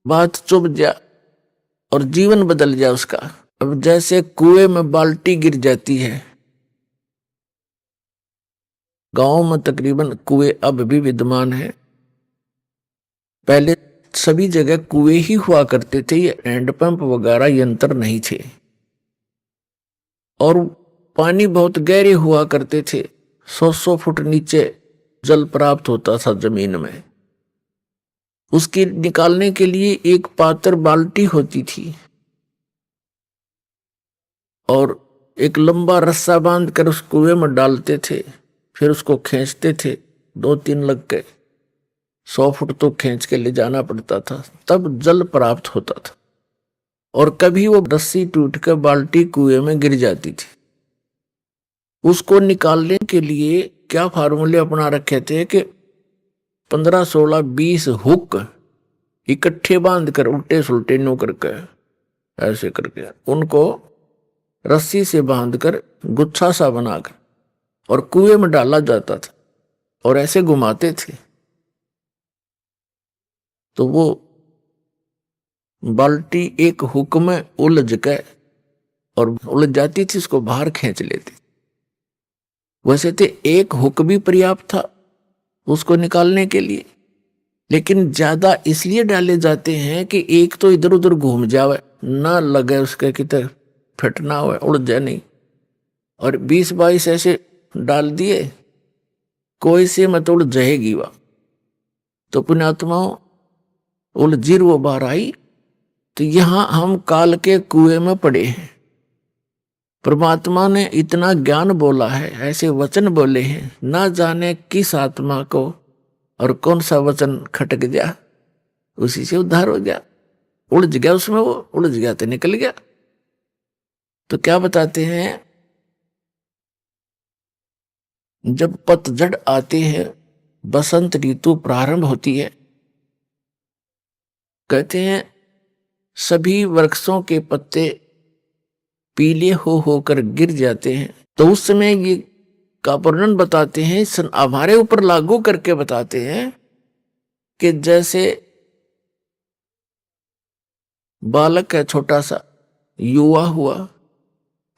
बात चुभ जा और जीवन बदल जाए उसका। अब जैसे कुएं में बाल्टी गिर जाती है, गांव में तकरीबन कुएं अब भी विद्यमान है, पहले सभी जगह कुएं ही हुआ करते थे, ये हैंडपंप वगैरह यंत्र नहीं थे। और पानी बहुत गहरे हुआ करते थे, 100 फुट नीचे जल प्राप्त होता था जमीन में। उसकी निकालने के लिए एक पात्र बाल्टी होती थी और एक लंबा रस्सा बांधकर उस कुएं में डालते थे, फिर उसको खींचते थे, 2-3 लग के 100 फुट तो खींच के ले जाना पड़ता था, तब जल प्राप्त होता था। और कभी वो रस्सी टूट कर बाल्टी कुएं में गिर जाती थी, उसको निकालने के लिए क्या फार्मूले अपना रखे थे कि 15, 16, 20 हुक इकट्ठे बांधकर उल्टे सुलटे नो करके ऐसे करके उनको रस्सी से बांधकर गुच्छा सा बनाकर और कुएं में डाला जाता था और ऐसे घुमाते थे तो वो बाल्टी एक हुक में उलझ के और उलझ जाती थी, उसको बाहर खींच लेती। वैसे तो एक हुक भी पर्याप्त था उसको निकालने के लिए, लेकिन ज्यादा इसलिए डाले जाते हैं कि एक तो इधर उधर घूम जावे, ना लगे उसके कितने फटना हुआ, उड़ जाए नहीं। और 20-22 ऐसे डाल दिए, कोई से मत उड़ जाएगी वह। तो पुण्यात्माओं उलझीर वो बाहर आई। तो यहां हम काल के कुएं में पड़े हैं। परमात्मा ने इतना ज्ञान बोला है, ऐसे वचन बोले हैं, ना जाने किस आत्मा को और कौन सा वचन खटक गया, उसी से उद्धार हो गया। उलझ गया उसमें, वो उलझ गया तो निकल गया। तो क्या बताते हैं, जब पतझड़ आती है, बसंत ऋतु प्रारंभ होती है, कहते हैं सभी वृक्षों के पत्ते पीले हो होकर गिर जाते हैं। तो उस समय ये का वर्णन बताते हैं, हमारे ऊपर लागू करके बताते हैं कि जैसे बालक है छोटा सा, युवा हुआ,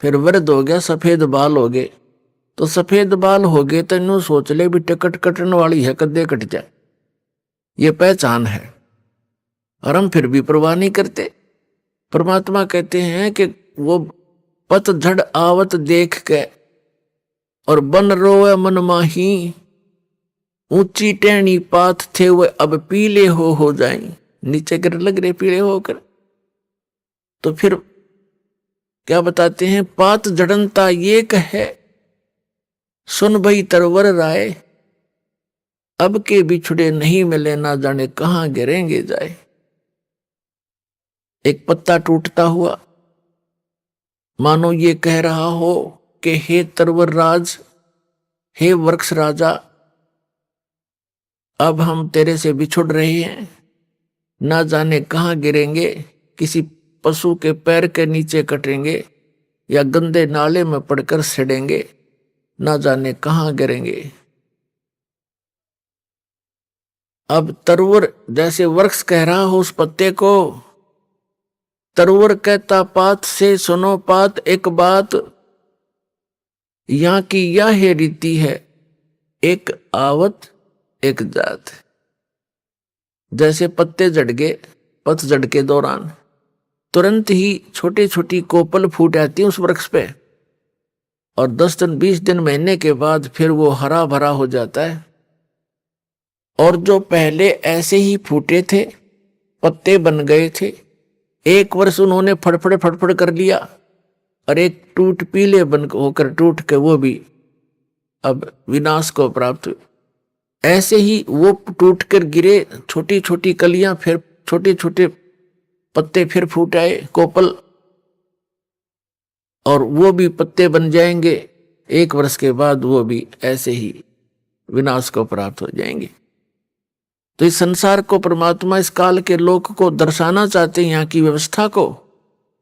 फिर वृद्ध हो गया, सफेद बाल हो गए। तो सफेद बाल हो गए तो इन्हों सोच ले भी टिकट कटने वाली है, कद्दे कट जाए, ये पहचान है, और हम फिर भी परवाह नहीं करते। परमात्मा कहते हैं कि वो पतझड़ आवत देख के और बन रोए मन माही, ऊंची टहनी पात थे वे अब पीले हो जाएं, नीचे गिर लग रहे पीले होकर। तो फिर क्या बताते हैं, पात जड़नता ये कहे सुन भई तरवर राय, अब के बिछड़े नहीं मिले ना जाने कहां गिरेंगे जाए। एक पत्ता टूटता हुआ मानो ये कह रहा हो कि हे तरवर राज, हे वृक्ष राजा, अब हम तेरे से बिछुड़ रहे हैं, ना जाने कहां गिरेंगे, किसी पशु के पैर के नीचे कटेंगे या गंदे नाले में पड़कर सड़ेंगे, ना जाने कहां गिरेंगे। अब तरवर जैसे वृक्ष कह रहा हो उस पत्ते को, तरवर कहता पात से सुनो पात एक बात, यहां की यह है रीति है, एक आवत एक जात। जैसे पत्ते झड़ गए पतझड़ के दौरान, तुरंत ही छोटी छोटी कोपल फूट आती है उस वृक्ष पे, और 10 दिन 20 दिन महीने के बाद फिर वो हरा भरा हो जाता है। और जो पहले ऐसे ही फूटे थे, पत्ते बन गए थे, एक वर्ष उन्होंने फड़फड़ कर लिया, और एक टूट पीले बन होकर टूट के वो भी अब विनाश को प्राप्त हुए। ऐसे ही वो टूट कर गिरे, छोटी छोटी कलियां, फिर छोटे छोटे पत्ते फिर फूट आए, कोपल, और वो भी पत्ते बन जाएंगे। 1 वर्ष के बाद वो भी ऐसे ही विनाश को प्राप्त हो जाएंगे। तो इस संसार को परमात्मा इस काल के लोक को दर्शाना चाहते हैं, यहाँ की व्यवस्था को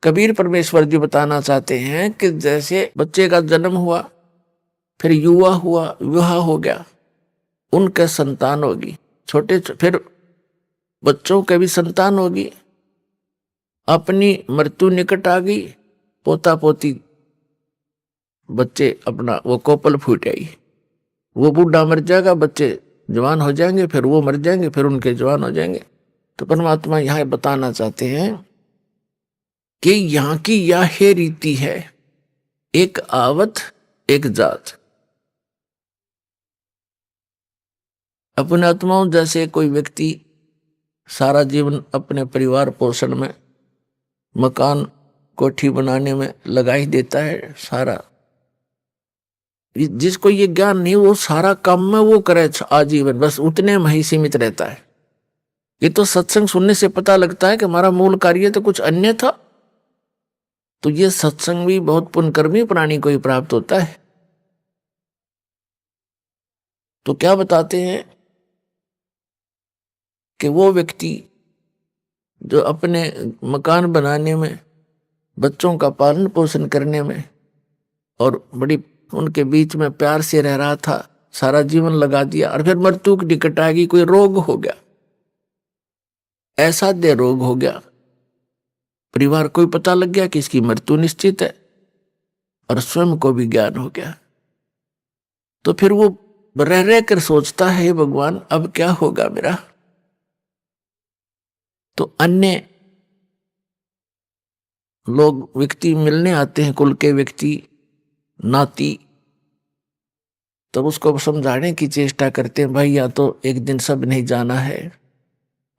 कबीर परमेश्वर जी बताना चाहते हैं कि जैसे बच्चे का जन्म हुआ, फिर युवा हुआ, विवाह हो गया, उनके संतान होगी, छोटे फिर बच्चों के भी संतान होगी, अपनी मृत्यु निकट आ गई, पोता पोती बच्चे अपना वो कोपल फूट आई, वो बूढ़ा मर जाएगा, बच्चे जवान हो जाएंगे, फिर वो मर जाएंगे, फिर उनके जवान हो जाएंगे। तो परमात्मा यहां बताना चाहते हैं कि यहां की यह है रीति है, एक आवत एक जात। अपने आत्माओं, जैसे कोई व्यक्ति सारा जीवन अपने परिवार पोषण में, मकान कोठी बनाने में लगा ही देता है सारा, जिसको ये ज्ञान नहीं, वो सारा काम में वो करे आजीवन, बस उतने में ही सीमित रहता है। ये तो सत्संग सुनने से पता लगता है कि हमारा मूल कार्य तो कुछ अन्य था। तो ये सत्संग भी बहुत पुण्यकर्मी प्राणी को ही प्राप्त होता है। तो क्या बताते हैं कि वो व्यक्ति जो अपने मकान बनाने में बच्चों का पालन पोषण करने में और बड़ी उनके बीच में प्यार से रह रहा था, सारा जीवन लगा दिया और फिर मृत्यु की निकट आ गई, कोई रोग हो गया, असाध्य रोग हो गया, परिवार को भी पता लग गया कि इसकी मृत्यु निश्चित है और स्वयं को भी ज्ञान हो गया। तो फिर वो रह रह कर सोचता है, भगवान अब क्या होगा मेरा। तो अन्य लोग व्यक्ति मिलने आते हैं, कुल के व्यक्ति, नाती, तब उसको समझाने की चेष्टा करते हैं, भाई या तो एक दिन सब नहीं जाना है,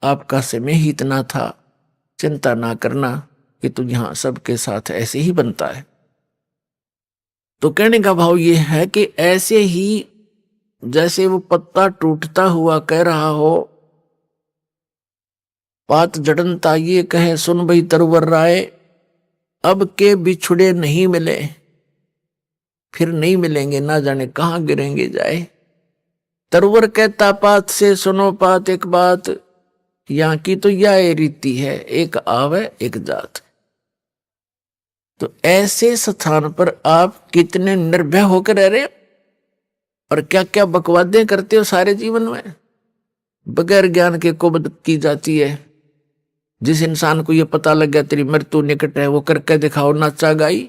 आपका समय ही इतना था, चिंता ना करना कि तू यहां सबके साथ ऐसे ही बनता है। तो कहने का भाव ये है कि ऐसे ही जैसे वो पत्ता टूटता हुआ कह रहा हो, पात जड़नता ये कहे सुन भई तरवर राय, अब के बिछुड़े नहीं मिले, फिर नहीं मिलेंगे, ना जाने कहां गिरेंगे जाए। तरवर कहता पात से सुनो पात एक बात, यहां की तो यह रीति है, एक आवे एक जात। तो ऐसे स्थान पर आप कितने निर्भय होकर रह रहे हो और क्या क्या बकवादें करते हो सारे जीवन में, बगैर ज्ञान के कुबद की जाती है। जिस इंसान को यह पता लग गया तेरी मृत्यु निकट है, वो करके दिखाओ नाचा गाई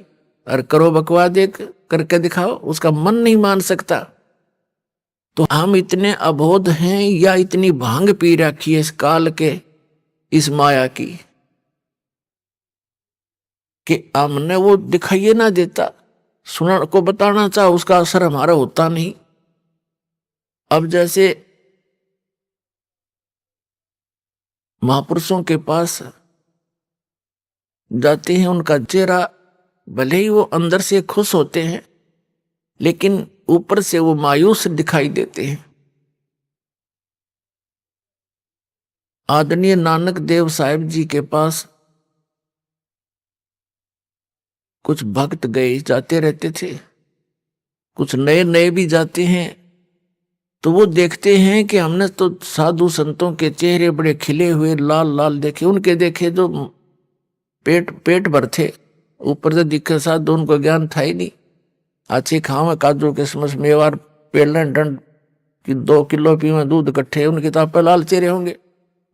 और करो बकवाद एक करके दिखाओ, उसका मन नहीं मान सकता। तो हम इतने अबोध हैं या इतनी भांग पी रखी है इस काल के, इस माया की, कि हमने वो दिखाइए ना देता, सुना को बताना चाह उसका असर हमारा होता नहीं। अब जैसे महापुरुषों के पास जाते हैं, उनका चेहरा भले ही वो अंदर से खुश होते हैं लेकिन ऊपर से वो मायूस दिखाई देते हैं। आदरणीय नानक देव साहिब जी के पास कुछ भक्त गए जाते रहते थे, कुछ नए नए भी जाते हैं, तो वो देखते हैं कि हमने तो साधु संतों के चेहरे बड़े खिले हुए लाल लाल देखे, उनके देखे जो पेट भर थे, ऊपर से दिखे साधु, उनको ज्ञान था ही नहीं। अच्छी खाव काजू किशमिश मेवार पेलन डंड की 2 किलो पीवे दूध इकट्ठे, उनके तो आप लाल चेहरे होंगे,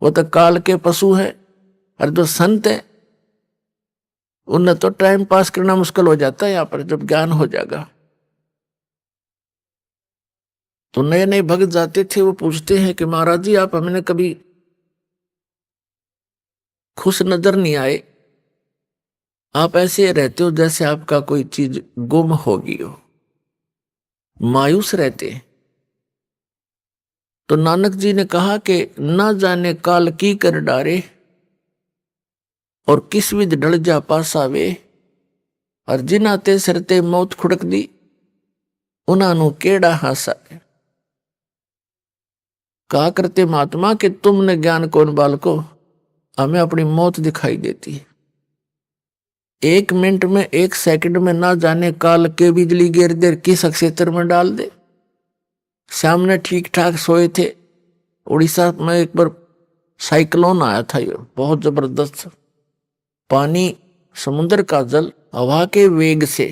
वो तो काल के पशु है। और जो संत है उन्हें तो टाइम पास करना मुश्किल हो जाता है यहाँ पर, जब ज्ञान हो जाएगा। तो नए नए भक्त जाते थे, वो पूछते हैं कि महाराज जी आप हमें कभी खुश नजर नहीं आए, आप ऐसे रहते हो जैसे आपका कोई चीज गुम हो गई हो, मायूस रहते हैं। तो नानक जी ने कहा कि ना जाने काल की कर डारे और किस विध ढल जा पासावे, और जिन्हां ते सरते मौत खुड़क दी उन्हां नू केड़ा हासा। कहा करते महात्मा कि तुमने ज्ञान कौन बालको, हमें अपनी मौत दिखाई देती है। 1 मिनट में 1 सेकंड में ना जाने काल के बिजली गिर देर किस क्षेत्र में डाल दे। सामने ठीक ठाक सोए थे, उड़ीसा में एक बार साइक्लोन आया था, ये बहुत जबरदस्त, पानी समुद्र का जल हवा के वेग से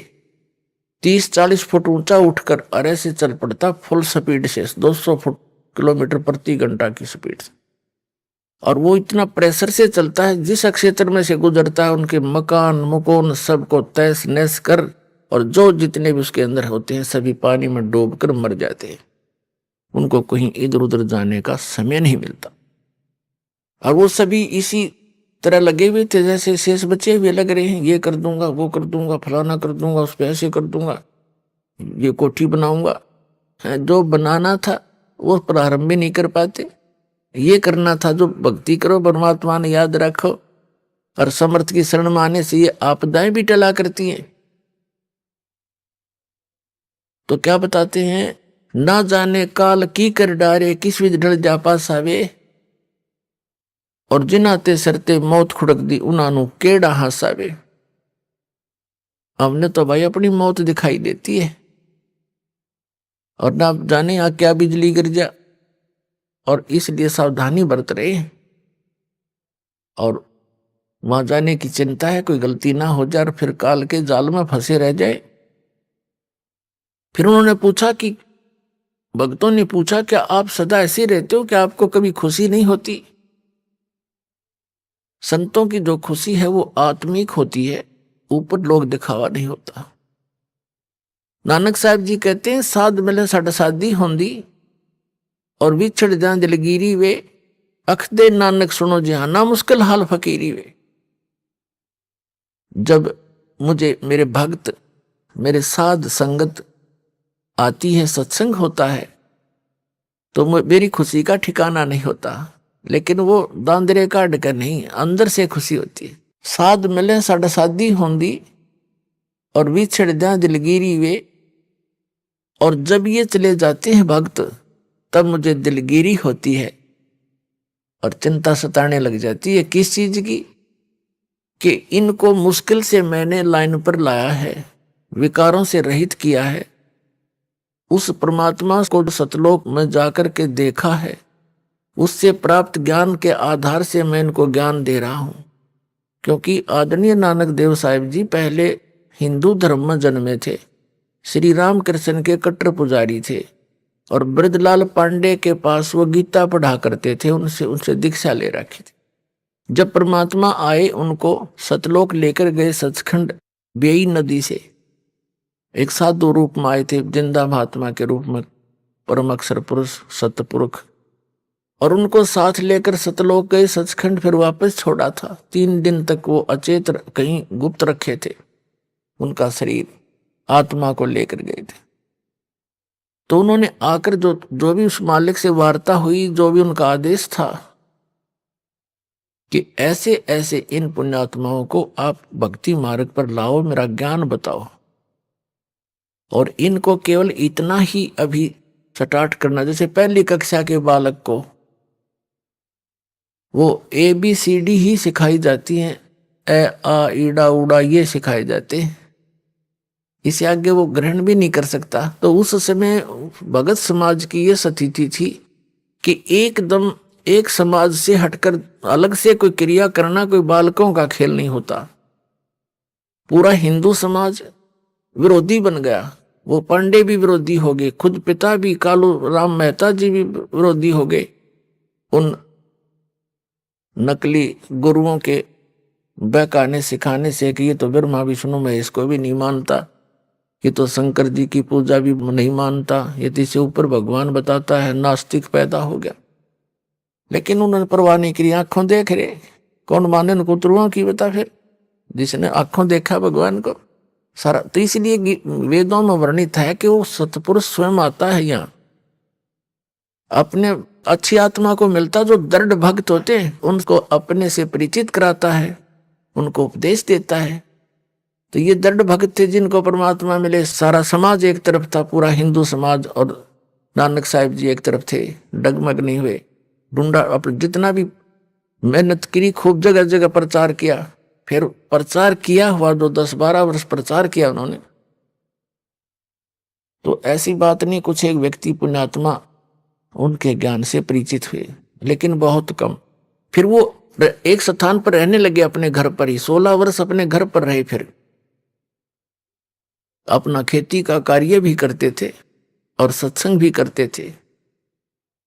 30-40 फुट ऊंचा उठकर अरे से चल पड़ता, फुल स्पीड से 200 किलोमीटर प्रति घंटा की स्पीड से, और वो इतना प्रेशर से चलता है, जिस क्षेत्र में से गुजरता है उनके मकान मुकोन सबको तहस नहस कर, और जो जितने भी उसके अंदर होते हैं सभी पानी में डूबकर मर जाते हैं, उनको कहीं इधर उधर जाने का समय नहीं मिलता। और वो सभी इसी तरह लगे हुए थे जैसे शेष बचे हुए लग रहे हैं, ये कर दूंगा वो कर दूंगा फलाना कर दूंगा, उस पर ऐसे कर दूंगा, ये कोठी बनाऊंगा। जो बनाना था वो प्रारंभ भी नहीं कर पाते, ये करना था जो भक्ति करो परमात्मा ने याद रखो, और समर्थ की शरण में आने से ये आपदाएं भी टला करती हैं। तो क्या बताते हैं, ना जाने काल की कर डारे किस विध ढल जा पासावे, और जिन्हां सरते मौत खुड़क दी उन्हां नू केड़ा हासावे। हमने तो भाई अपनी मौत दिखाई देती है, और ना जाने यहाँ क्या बिजली गिर जा, और इसलिए सावधानी बरत रहे हैं। और वहां जाने की चिंता है, कोई गलती ना हो जाए और फिर काल के जाल में फंसे रह जाए। फिर उन्होंने पूछा कि भक्तों ने पूछा, क्या आप सदा ऐसे रहते हो, क्या आपको कभी खुशी नहीं होती? संतों की जो खुशी है वो आत्मिक होती है, ऊपर लोग दिखावा नहीं होता। नानक साहब जी कहते हैं, साध मिले साढ़े साधी होंदी और विछड़ जाए दिलगिरी वे, अख दे नानक सुनो जहाना मुश्किल हाल फकीरी वे। जब मुझे मेरे भक्त, मेरे साध संगत आती है, सत्संग होता है, तो मेरी खुशी का ठिकाना नहीं होता, लेकिन वो दांदरे काट कर नहीं, अंदर से खुशी होती है। साध मिले साढ़े साधी होंदी और विछड़ जाए दिलगिरी वे, और जब ये चले जाते हैं भक्त, तब मुझे दिलगिरी होती है और चिंता सताने लग जाती है। किस चीज की? कि इनको मुश्किल से मैंने लाइन पर लाया है, विकारों से रहित किया है, उस परमात्मा को सतलोक में जाकर के देखा है, उससे प्राप्त ज्ञान के आधार से मैं इनको ज्ञान दे रहा हूं। क्योंकि आदरणीय नानक देव साहिब जी पहले हिंदू धर्म में जन्मे थे, श्री राम कृष्ण के कट्टर पुजारी थे, और ब्रजलाल पांडे के पास वो गीता पढ़ा करते थे, उनसे दीक्षा ले रखी थी। जब परमात्मा आए, उनको सतलोक लेकर गए सचखंड बेई नदी से, एक साधु रूप में आए थे, जिंदा महात्मा के रूप में, परम अक्षर पुरुष सतपुरुष, और उनको साथ लेकर सतलोक गए सचखंड, फिर वापस छोड़ा था। 3 दिन तक वो अचेत कहीं गुप्त रखे थे, उनका शरीर आत्मा को लेकर गए थे। तो उन्होंने आकर जो भी उस मालिक से वार्ता हुई, जो भी उनका आदेश था कि ऐसे ऐसे इन पुण्यात्माओं को आप भक्ति मार्ग पर लाओ, मेरा ज्ञान बताओ, और इनको केवल इतना ही अभी स्टार्ट करना, जैसे पहली कक्षा के बालक को वो ABCD ही सिखाई जाती हैं, ए आ ईड़ा उड़ा ये सिखाए जाते हैं, इसे आगे वो ग्रहण भी नहीं कर सकता। तो उस समय भगत समाज की ये स्थिति थी कि एकदम एक समाज से हटकर अलग से कोई क्रिया करना कोई बालकों का खेल नहीं होता। पूरा हिंदू समाज विरोधी बन गया, वो पांडे भी विरोधी हो गए, खुद पिता भी कालू राम मेहता जी भी विरोधी हो गए उन नकली गुरुओं के बहकाने सिखाने से कि ये तो ब्रह्मा विष्णु महेश को भी नहीं मानता, ये तो शंकर जी की पूजा भी नहीं मानता, ये तो इससे ऊपर भगवान बताता है, नास्तिक पैदा हो गया। लेकिन उन्होंने परवाह नहीं करी, आंखों देख रहे, कौन माने उनको उतरुआ की बता, फिर जिसने आंखों देखा भगवान को सारा। तो इसलिए वेदों में वर्णित है कि वो सतपुरुष स्वयं आता है यहाँ, अपने अच्छी आत्मा को मिलता, जो दृढ़ भक्त होते हैं उनको अपने से परिचित कराता है, उनको उपदेश देता है। तो ये दृढ़ भक्त थे जिनको परमात्मा मिले। सारा समाज एक तरफ था, पूरा हिंदू समाज, और नानक साहिब जी एक तरफ थे, डगमग नहीं हुए। ढूंढा, अपने जितना भी मेहनत करी, खूब जगह जगह प्रचार किया, फिर प्रचार किया हुआ, जो 10-12 वर्ष प्रचार किया उन्होंने। तो ऐसी बात नहीं, कुछ एक व्यक्ति पुण्यात्मा उनके ज्ञान से परिचित हुए, लेकिन बहुत कम। फिर वो एक स्थान पर रहने लगे, अपने घर पर ही 16 वर्ष अपने घर पर रहे, फिर अपना खेती का कार्य भी करते थे और सत्संग भी करते थे।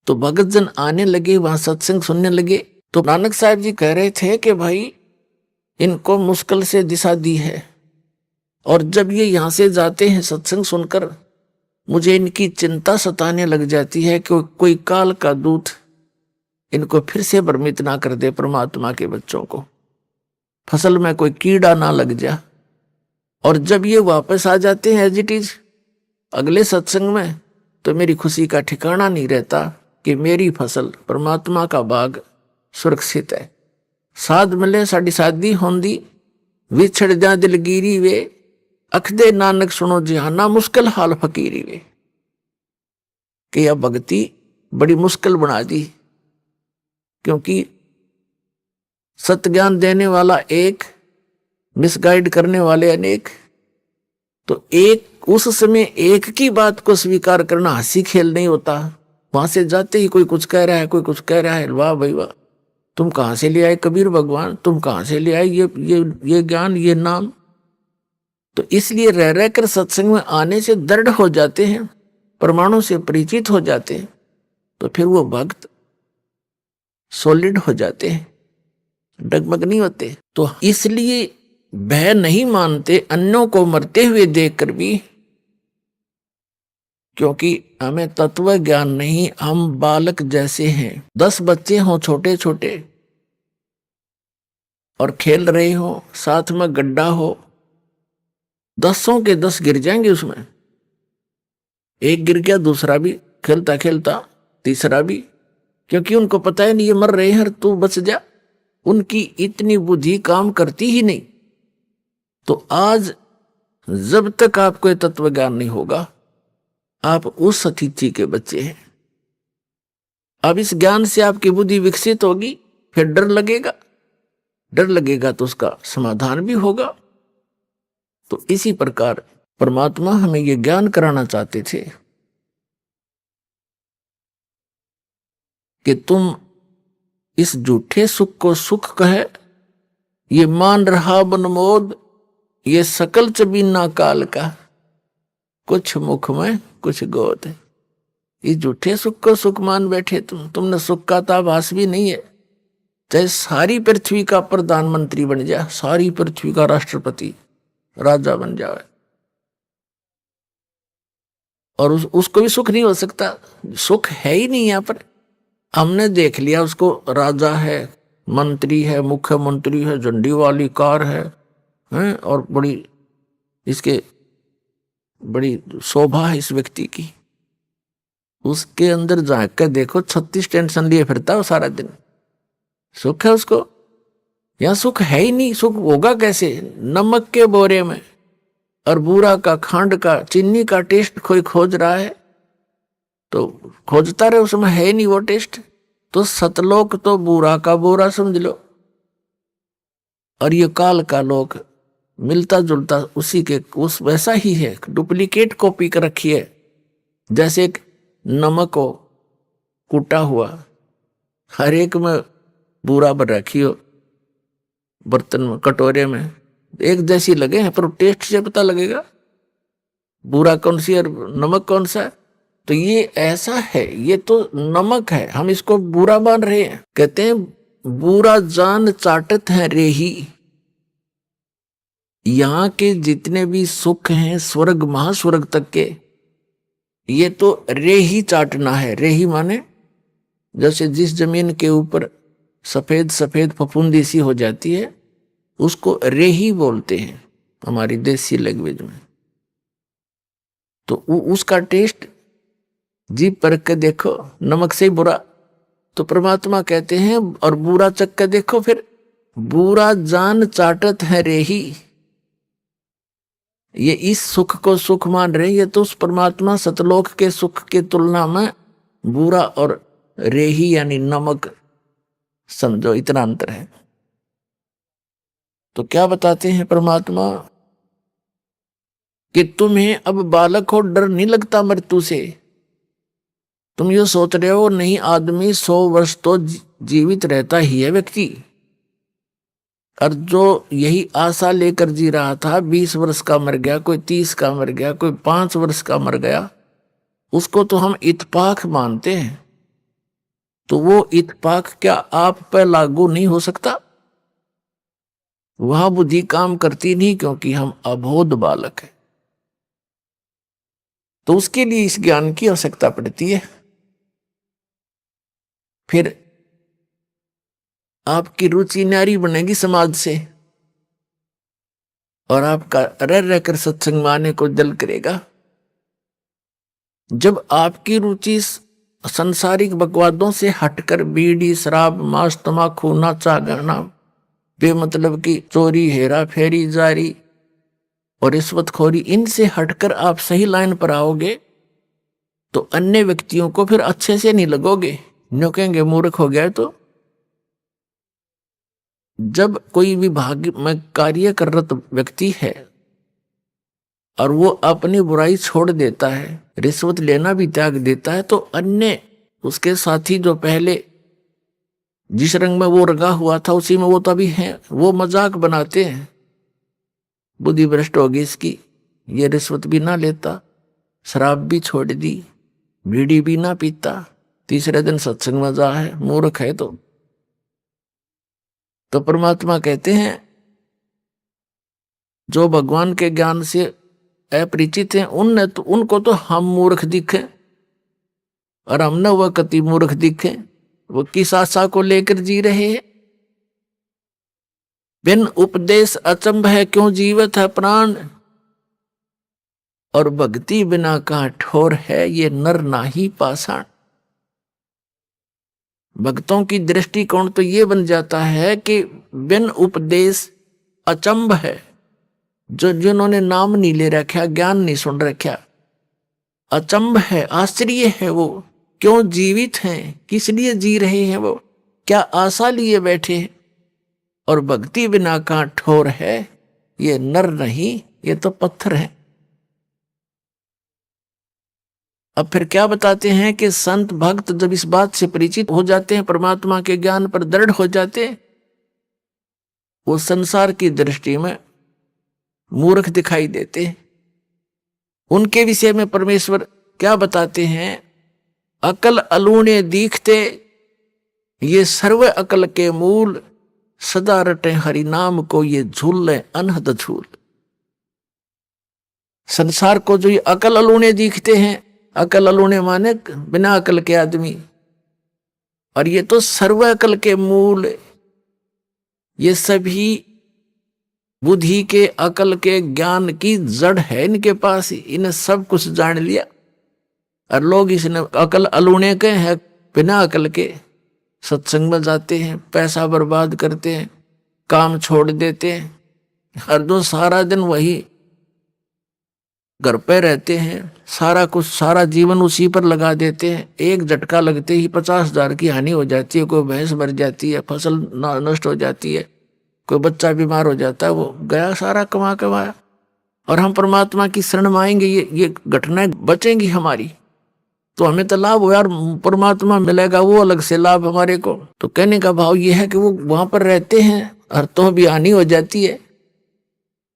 तो भगत जन आने लगे, वहां सत्संग सुनने लगे। तो नानक साहब जी कह रहे थे कि भाई इनको मुश्किल से दिशा दी है, और जब ये यहां से जाते हैं सत्संग सुनकर, मुझे इनकी चिंता सताने लग जाती है कि कोई काल का दूत इनको फिर से भ्रमित ना कर दे, परमात्मा के बच्चों को फसल में कोई कीड़ा ना लग जा। और जब ये वापस आ जाते हैं एज इट इज अगले सत्संग में, तो मेरी खुशी का ठिकाना नहीं रहता कि मेरी फसल, परमात्मा का बाग सुरक्षित है। साध मिले साड़ी साधी होंदी, विछड़ जा दिलगिरी वे, अख दे नानक सुनो जिहाना मुश्किल हाल फकीरी वे। कि यह भक्ति बड़ी मुश्किल बना दी, क्योंकि सत्य ज्ञान देने वाला एक, मिसगाइड करने वाले अनेक। तो एक उस समय एक की बात को स्वीकार करना हंसी खेल नहीं होता। वहां से जाते ही कोई कुछ कह रहा है, कोई कुछ कह रहा है, वाह भाई वाह, तुम कहाँ से ले आए कबीर भगवान, तुम कहाँ से ले आए ये ज्ञान, ये नाम। तो इसलिए रह रह कर सत्संग में आने से दृढ़ हो जाते हैं, प्रमाणों से परिचित हो जाते हैं, तो फिर वो भक्त सॉलिड हो जाते हैं, डगमग नहीं होते। तो इसलिए भय नहीं मानते अन्यों को मरते हुए देखकर भी, क्योंकि हमें तत्व ज्ञान नहीं, हम बालक जैसे हैं। 10 बच्चे हों छोटे छोटे और खेल रहे हो, साथ में गड्ढा हो, 10 के 10 गिर जाएंगे उसमें। एक गिर गया, दूसरा भी खेलता खेलता, तीसरा भी, क्योंकि उनको पता है नहीं ये मर रहे हैं, तू बच जा। उनकी इतनी बुद्धि काम करती ही नहीं। तो आज जब तक आपको ये तत्व ज्ञान नहीं होगा, आप उस अतिथि के बच्चे हैं। अब इस ज्ञान से आपकी बुद्धि विकसित होगी, फिर डर लगेगा, डर लगेगा तो उसका समाधान भी होगा। तो इसी प्रकार परमात्मा हमें ये ज्ञान कराना चाहते थे कि तुम इस झूठे सुख को सुख कहे, ये मान रहा बनमोद, ये सकल चबीना काल का, कुछ मुख में कुछ गोद। इस झूठे सुख को सुख मान बैठे तुमने सुख का तो आभास भी नहीं है। चाहे सारी पृथ्वी का प्रधानमंत्री बन जाए, सारी पृथ्वी का राष्ट्रपति राजा बन जाए, और उसको भी सुख नहीं हो सकता। सुख है ही नहीं। यहाँ पर हमने देख लिया उसको, राजा है, मंत्री है, मुख्यमंत्री है, झंडी वाली कार है, और बड़ी शोभा है इस व्यक्ति की। उसके अंदर जाकर देखो 36 टेंशन लिए फिरता है सारा दिन। सुख है उसको? यहाँ सुख है ही नहीं। सुख होगा कैसे? नमक के बोरे में और बूरा का, खांड का, चीनी का टेस्ट कोई खोज रहा है तो खोजता रहे, उसमें है नहीं वो टेस्ट। तो सतलोक तो बूरा का बोरा समझ लो, और ये काल का लोक मिलता जुलता उसी के उस वैसा ही है, डुप्लीकेट कॉपी कर रखी है। जैसे एक नमक हो कूटा हुआ, हर एक में बूरा भर रखी हो, बर्तन में, कटोरे में, एक जैसी लगे हैं, पर टेस्ट से पता लगेगा बूरा कौन सी और नमक कौन सा है। तो ये ऐसा है, ये तो नमक है, हम इसको बूरा मान रहे हैं। कहते हैं बूरा जान चाटत है रेही। यहाँ के जितने भी सुख हैं स्वर्ग महास्वर्ग तक के, ये तो रेही चाटना है। रेही माने जैसे जिस जमीन के ऊपर सफेद सफेद फफूंदी सी हो जाती है, उसको रेही बोलते हैं हमारी देसी लैंग्वेज में। तो उसका टेस्ट जीभ पर के देखो, नमक से ही बुरा। तो परमात्मा कहते हैं और बुरा चख के देखो, फिर बुरा जान चाटत है रेही। ये इस सुख को सुख मान रहे, ये तो उस परमात्मा सतलोक के सुख के तुलना में बुरा और रेही यानी नमक समझो, इतना अंतर है। तो क्या बताते हैं परमात्मा कि तुम्हें अब बालक हो, डर नहीं लगता मृत्यु से। तुम ये सोच रहे हो नहीं, आदमी 100 वर्ष तो जीवित रहता ही है व्यक्ति, और जो यही आशा लेकर जी रहा था 20 वर्ष का मर गया, कोई 30 का मर गया, कोई 5 वर्ष का मर गया, उसको तो हम इत्तेफाक मानते हैं। तो वो इत्तेफाक क्या आप पर लागू नहीं हो सकता? वहां बुद्धि काम करती नहीं, क्योंकि हम अबोध बालक हैं। तो उसके लिए इस ज्ञान की आवश्यकता पड़ती है। फिर आपकी रुचि न्यारी बनेगी समाज से, और आपका रह रहकर सत्संग में आने को दिल करेगा। जब आपकी रुचि संसारिक बकवादों से हटकर बीड़ी, शराब, मांस, तमाकू, नाचा गाना, बेमतलब की चोरी, हेरा फेरी, जारी और रिश्वतखोरी, इनसे हटकर आप सही लाइन पर आओगे, तो अन्य व्यक्तियों को फिर अच्छे से नहीं लगोगे, न्यों कहेंगे मूर्ख हो गया। तो जब कोई विभाग में कार्यरत व्यक्ति है और वो अपनी बुराई छोड़ देता है, रिश्वत लेना भी त्याग देता है, तो अन्य उसके साथी जो पहले जिस रंग में वो रंगा हुआ था उसी में वो तो अभी है। वो मजाक बनाते हैं, बुद्धि भ्रष्ट होगी इसकी, ये रिश्वत भी ना लेता, शराब भी छोड़ दी, बीड़ी भी ना पीता, तीसरे दिन सत्संग में जा है, मूर्ख है। तो परमात्मा कहते हैं जो भगवान के ज्ञान से अपरिचित हैं उनको तो हम मूर्ख दिखे, और हमने वह कति मूर्ख दिखे। वो किस आशा को लेकर जी रहे हैं? बिन उपदेश अचंभ है क्यों जीवत है प्राण, और भक्ति बिना कहाँ ठोर है ये नर नाही पाषाण। भक्तों की दृष्टिकोण तो ये बन जाता है कि बिन उपदेश अचंभ है, जो जिन्होंने नाम नहीं ले रखा, ज्ञान नहीं सुन रखा, अचंभ है, आश्चर्य है। वो क्यों जीवित हैं, किस लिए जी रहे हैं, वो क्या आशा लिए बैठे हैं। और भक्ति बिना कहाँ ठोर है, ये नर नहीं, ये तो पत्थर है। अब फिर क्या बताते हैं कि संत भक्त जब इस बात से परिचित हो जाते हैं, परमात्मा के ज्ञान पर दृढ़ हो जाते हैं, वो संसार की दृष्टि में मूर्ख दिखाई देते हैं। उनके विषय में परमेश्वर क्या बताते हैं? अकल अलूने दीखते, ये सर्व अकल के मूल, सदा रटे हरि नाम को ये झूले अनहद झूल। संसार को जो ये अकल अलूने दिखते हैं, अकल अलूने माने बिना अकल के आदमी, और ये तो सर्व अकल के मूल, ये सभी बुद्धि के, अकल के, ज्ञान की जड़ है इनके पास। इन्हें सब कुछ जान लिया, और लोग इसने अकल अलूने के हैं, बिना अकल के सत्संग में जाते हैं, पैसा बर्बाद करते हैं, काम छोड़ देते हैं, हर दो सारा दिन वही घर पे रहते हैं, सारा कुछ, सारा जीवन उसी पर लगा देते हैं। एक झटका लगते ही 50,000 की हानि हो जाती है, कोई भैंस मर जाती है, फसल नष्ट हो जाती है, कोई बच्चा बीमार हो जाता है, वो गया सारा कमाया। और हम परमात्मा की शरण में आएंगे, ये घटनाएं बचेंगी हमारी, तो हमें तो लाभ हो यार, परमात्मा मिलेगा, वो अलग से लाभ हमारे को। तो कहने का भाव ये है कि वो वहां पर रहते हैं और तो भी हानि हो जाती है,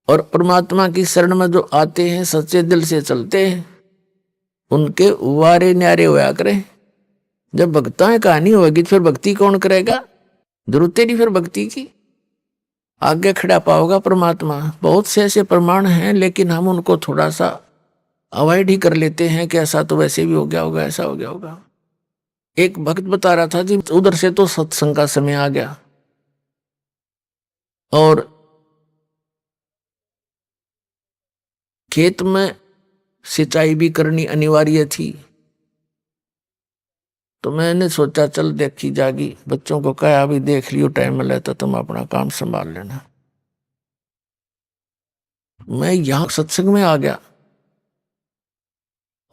और परमात्मा की शरण में जो आते हैं, सच्चे दिल से चलते हैं, उनके वारे न्यारे होया करें। जब भक्ताएं कहानी होगी तो फिर भक्ति कौन करेगा? जरूरत नहीं फिर भक्ति की, आगे खड़ा पाओगा परमात्मा। बहुत से ऐसे प्रमाण हैं, लेकिन हम उनको थोड़ा सा अवॉइड ही कर लेते हैं कि ऐसा तो वैसे भी हो गया होगा, ऐसा हो गया होगा। एक भक्त बता रहा था जी, उधर से तो सत्संग का समय आ गया और खेत में सिंचाई भी करनी अनिवार्य थी, तो मैंने सोचा चल देखी जागी, बच्चों को कहा अभी देख लियो, टाइम मिले तो तुम अपना काम संभाल लेना। मैं यहां सत्संग में आ गया,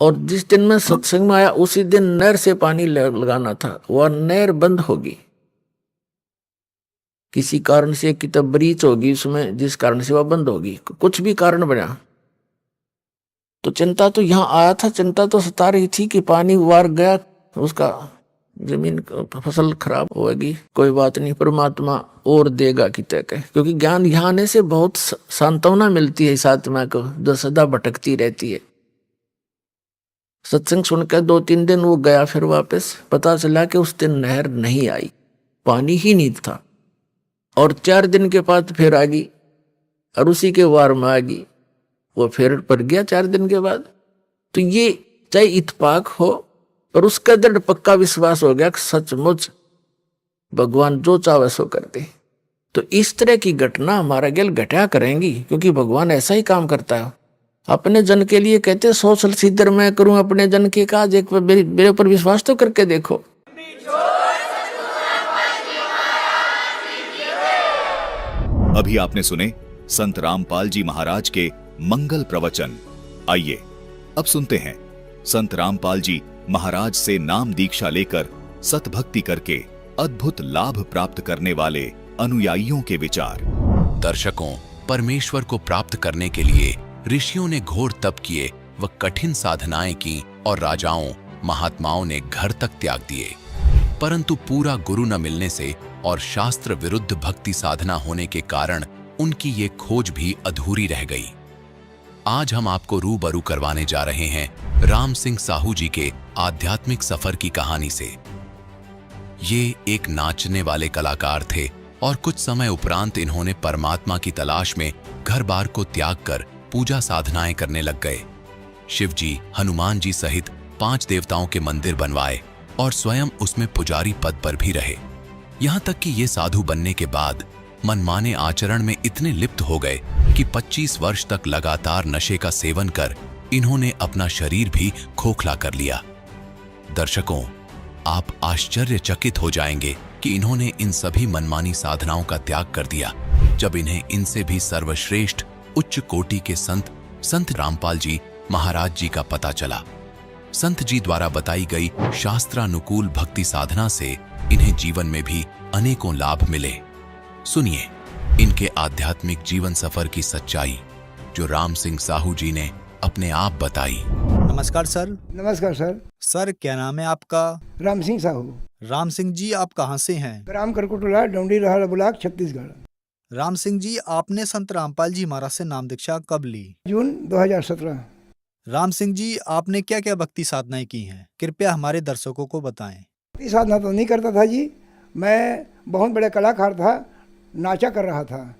और जिस दिन मैं सत्संग में आया उसी दिन नहर से पानी लगाना था, वह नहर बंद होगी, किसी कारण से किताब ब्रीच होगी उसमें, जिस कारण से वह बंद होगी, कुछ भी कारण बना। तो चिंता तो यहां आया था, चिंता तो सता रही थी कि पानी वार गया, उसका जमीन फसल खराब होगी, कोई बात नहीं, परमात्मा और देगा कि तय कहे। क्योंकि ज्ञान यहाँ आने से बहुत सांत्वना मिलती है इस आत्मा को जो सदा भटकती रहती है। सत्संग सुनकर 2-3 दिन वो गया, फिर वापस पता चला कि उस दिन नहर नहीं आई, पानी ही नहीं था। और 4 दिन के बाद फिर आ गई, और उसी के वार में आ गई, वो फिर पड़ गया 4 दिन के बाद। तो ये चाहे इत्तेफाक हो, और उसका दृढ़ पक्का विश्वास हो गया कि सचमुच भगवान जो चाहे सो करते। तो इस तरह की घटना हमारा गेल घटा करेंगी, क्योंकि भगवान ऐसा ही काम करता है। अपने जन के लिए कहते 100 साल सिद्धर मैं करूं अपने जन के काज, एक मेरे ऊपर विश्वास तो करके देखो। अभी आपने सुने संत रामपाल जी महाराज के मंगल प्रवचन। आइए अब सुनते हैं संत रामपाल जी महाराज से नाम दीक्षा लेकर सतभक्ति करके अद्भुत लाभ प्राप्त करने वाले अनुयायियों के विचार। दर्शकों, परमेश्वर को प्राप्त करने के लिए ऋषियों ने घोर तप किए व कठिन साधनाएं की, और राजाओं महात्माओं ने घर तक त्याग दिए। परंतु पूरा गुरु न मिलने से और शास्त्र विरुद्ध भक्ति साधना होने के कारण उनकी ये खोज भी अधूरी रह गई। आज हम आपको रूबरू करवाने जा रहे हैं राम सिंह साहू जी के आध्यात्मिक सफर की कहानी से। ये एक नाचने वाले कलाकार थे और कुछ समय उपरांत इन्होंने परमात्मा की तलाश में घर बार को त्याग कर पूजा साधनाएं करने लग गए। शिव जी, हनुमान जी सहित 5 देवताओं के मंदिर बनवाए और स्वयं उसमें पुजारी पद पर भी रहे। यहां तक कि ये साधु बनने के बाद मनमाने आचरण में इतने लिप्त हो गए कि 25 वर्ष तक लगातार नशे का सेवन कर इन्होंने अपना शरीर भी खोखला कर लिया। दर्शकों, आप आश्चर्यचकित हो जाएंगे कि इन्होंने इन सभी मनमानी साधनाओं का त्याग कर दिया जब इन्हें इनसे भी सर्वश्रेष्ठ उच्च कोटि के संत रामपाल जी महाराज जी का पता चला। संत जी द्वारा बताई गई शास्त्रानुकूल भक्ति साधना से इन्हें जीवन में भी अनेकों लाभ मिले। सुनिए इनके आध्यात्मिक जीवन सफर की सच्चाई जो राम सिंह साहू जी ने अपने आप बताई। नमस्कार सर। नमस्कार सर। सर, क्या नाम है आपका? राम सिंह साहू। राम सिंह जी, आप कहाँ से हैं? ग्राम करकुटला, डोंडी रहल ब्लॉक, छत्तीसगढ़। राम सिंह जी, आपने संत रामपाल जी महाराज से नाम दीक्षा कब ली? जून 2017। राम सिंह जी, आपने क्या क्या भक्ति साधनाएं की हैं? कृपया हमारे दर्शकों को बताएं। भक्ति साधना तो नहीं करता था जी, मैं बहुत बड़ा कलाकार था, नाचा कर रहा था।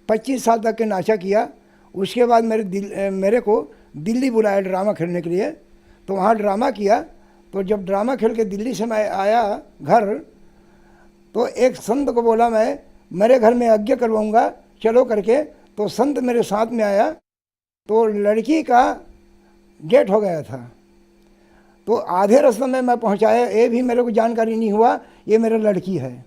25 साल तक के नाचा किया। उसके बाद मेरे को दिल्ली बुलाया ड्रामा खेलने के लिए, तो वहाँ ड्रामा किया। तो जब ड्रामा खेल के दिल्ली से मैं आया घर, तो एक संत को बोला मैं मेरे घर में यज्ञ करवाऊँगा, चलो करके। तो संत मेरे साथ में आया, तो लड़की का डेट हो गया था। तो आधे रास्ते में मैं पहुँचाया, ये भी मेरे को जानकारी नहीं हुआ ये मेरा लड़की है।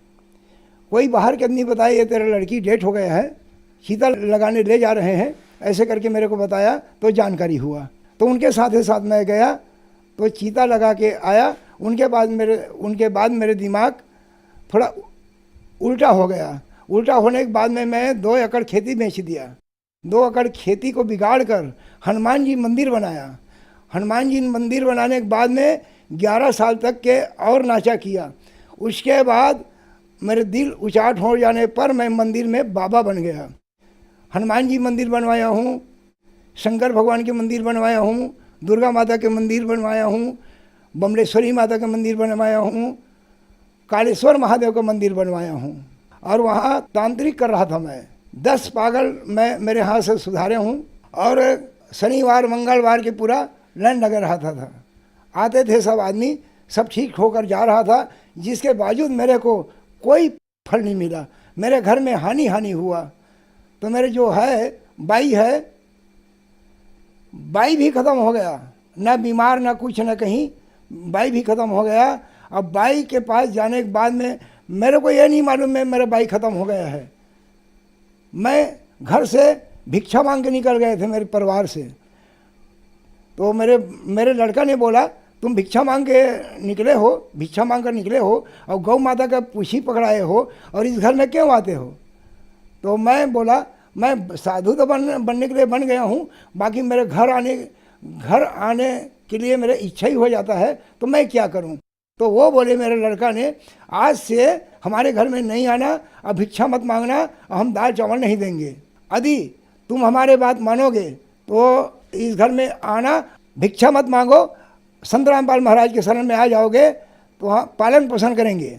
कोई बाहर के आदमी बताया ये तेरा लड़की डेट हो गया है, चीता लगाने ले जा रहे हैं, ऐसे करके मेरे को बताया। तो जानकारी हुआ, तो उनके साथ मैं गया, तो चीता लगा के आया। उनके बाद मेरे दिमाग थोड़ा उल्टा हो गया। उल्टा होने के बाद में मैं 2 एकड़ खेती बेच दिया। 2 एकड़ खेती को बिगाड़ कर हनुमान जी मंदिर बनाया। हनुमान जी मंदिर बनाने के बाद में 11 साल तक के और नाचा किया। उसके बाद मेरे दिल उचाट हो जाने पर मैं मंदिर में बाबा बन गया। हनुमान जी मंदिर बनवाया हूँ, शंकर भगवान के मंदिर बनवाया हूँ, दुर्गा माता के मंदिर बनवाया हूँ, बमलेश्वरी माता का मंदिर बनवाया हूँ, कालेश्वर महादेव का मंदिर बनवाया हूँ। और वहाँ तांत्रिक कर रहा था मैं। 10 पागल मैं मेरे हाथ से सुधारे हूँ। और शनिवार मंगलवार के पूरा लाइन लगा रहा था। आते थे सब आदमी, सब ठीक होकर जा रहा था, जिसके बावजूद मेरे को कोई फल नहीं मिला। मेरे घर में हानि हुआ। तो मेरे जो है बाई भी ख़त्म हो गया, ना बीमार ना कुछ ना कहीं, बाई भी ख़त्म हो गया। अब बाई के पास जाने के बाद में मेरे को ये नहीं मालूम है मेरा बाई ख़त्म हो गया है। मैं घर से भिक्षा मांग के निकल गए थे मेरे परिवार से। तो मेरे लड़का ने बोला तुम भिक्षा मांग कर निकले हो और गौ माता का पूछी पकड़ाए हो और इस घर में क्यों आते हो? तो मैं बोला मैं साधु तो बनने के लिए बन गया हूँ, बाकी मेरे घर आने के लिए मेरा इच्छा ही हो जाता है, तो मैं क्या करूँ? तो वो बोले मेरे लड़का ने आज से हमारे घर में नहीं आना, अब भिक्षा मत मांगना, हम दाल चावल नहीं देंगे। यदि तुम हमारे बात मानोगे तो इस घर में आना, भिक्षा मत मांगो, संत रामपाल महाराज के शरण में आ जाओगे तो वहाँ पालन पोषण करेंगे।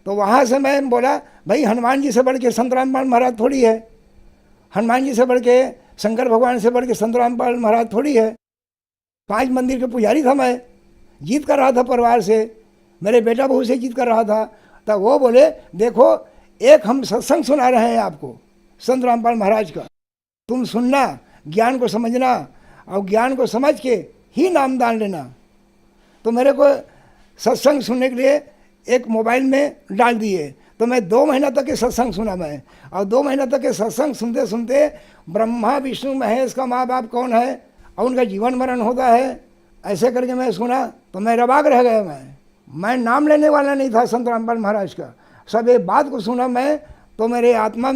तो वहाँ से मैं बोला भाई हनुमान जी से बढ़ के संत रामपाल महाराज थोड़ी है, हनुमान जी से बढ़ के शंकर भगवान से बढ़ के संत रामपाल महाराज थोड़ी है। 5 मंदिर के पुजारी था मैं, जीत कर रहा था परिवार से, मेरे बेटा बहू से जीत कर रहा था। तब वो बोले देखो एक हम सत्संग सुना रहे हैं आपको संत रामपाल महाराज का, तुम सुनना, ज्ञान को समझना और ज्ञान को समझ के ही नाम दान लेना। तो मेरे को सत्संग सुनने के लिए एक मोबाइल में डाल दिए। तो मैं 2 महीना तक के सत्संग सुना मैं, और 2 महीना तक के सत्संग सुनते सुनते ब्रह्मा विष्णु महेश का माँ बाप कौन है और उनका जीवन मरण होता है, ऐसे करके मैं सुना। तो मैं रबाक रह गया। मैं नाम लेने वाला नहीं था संत रामपाल महाराज का। सब एक बात को सुना मैं, तो मेरे आत्मा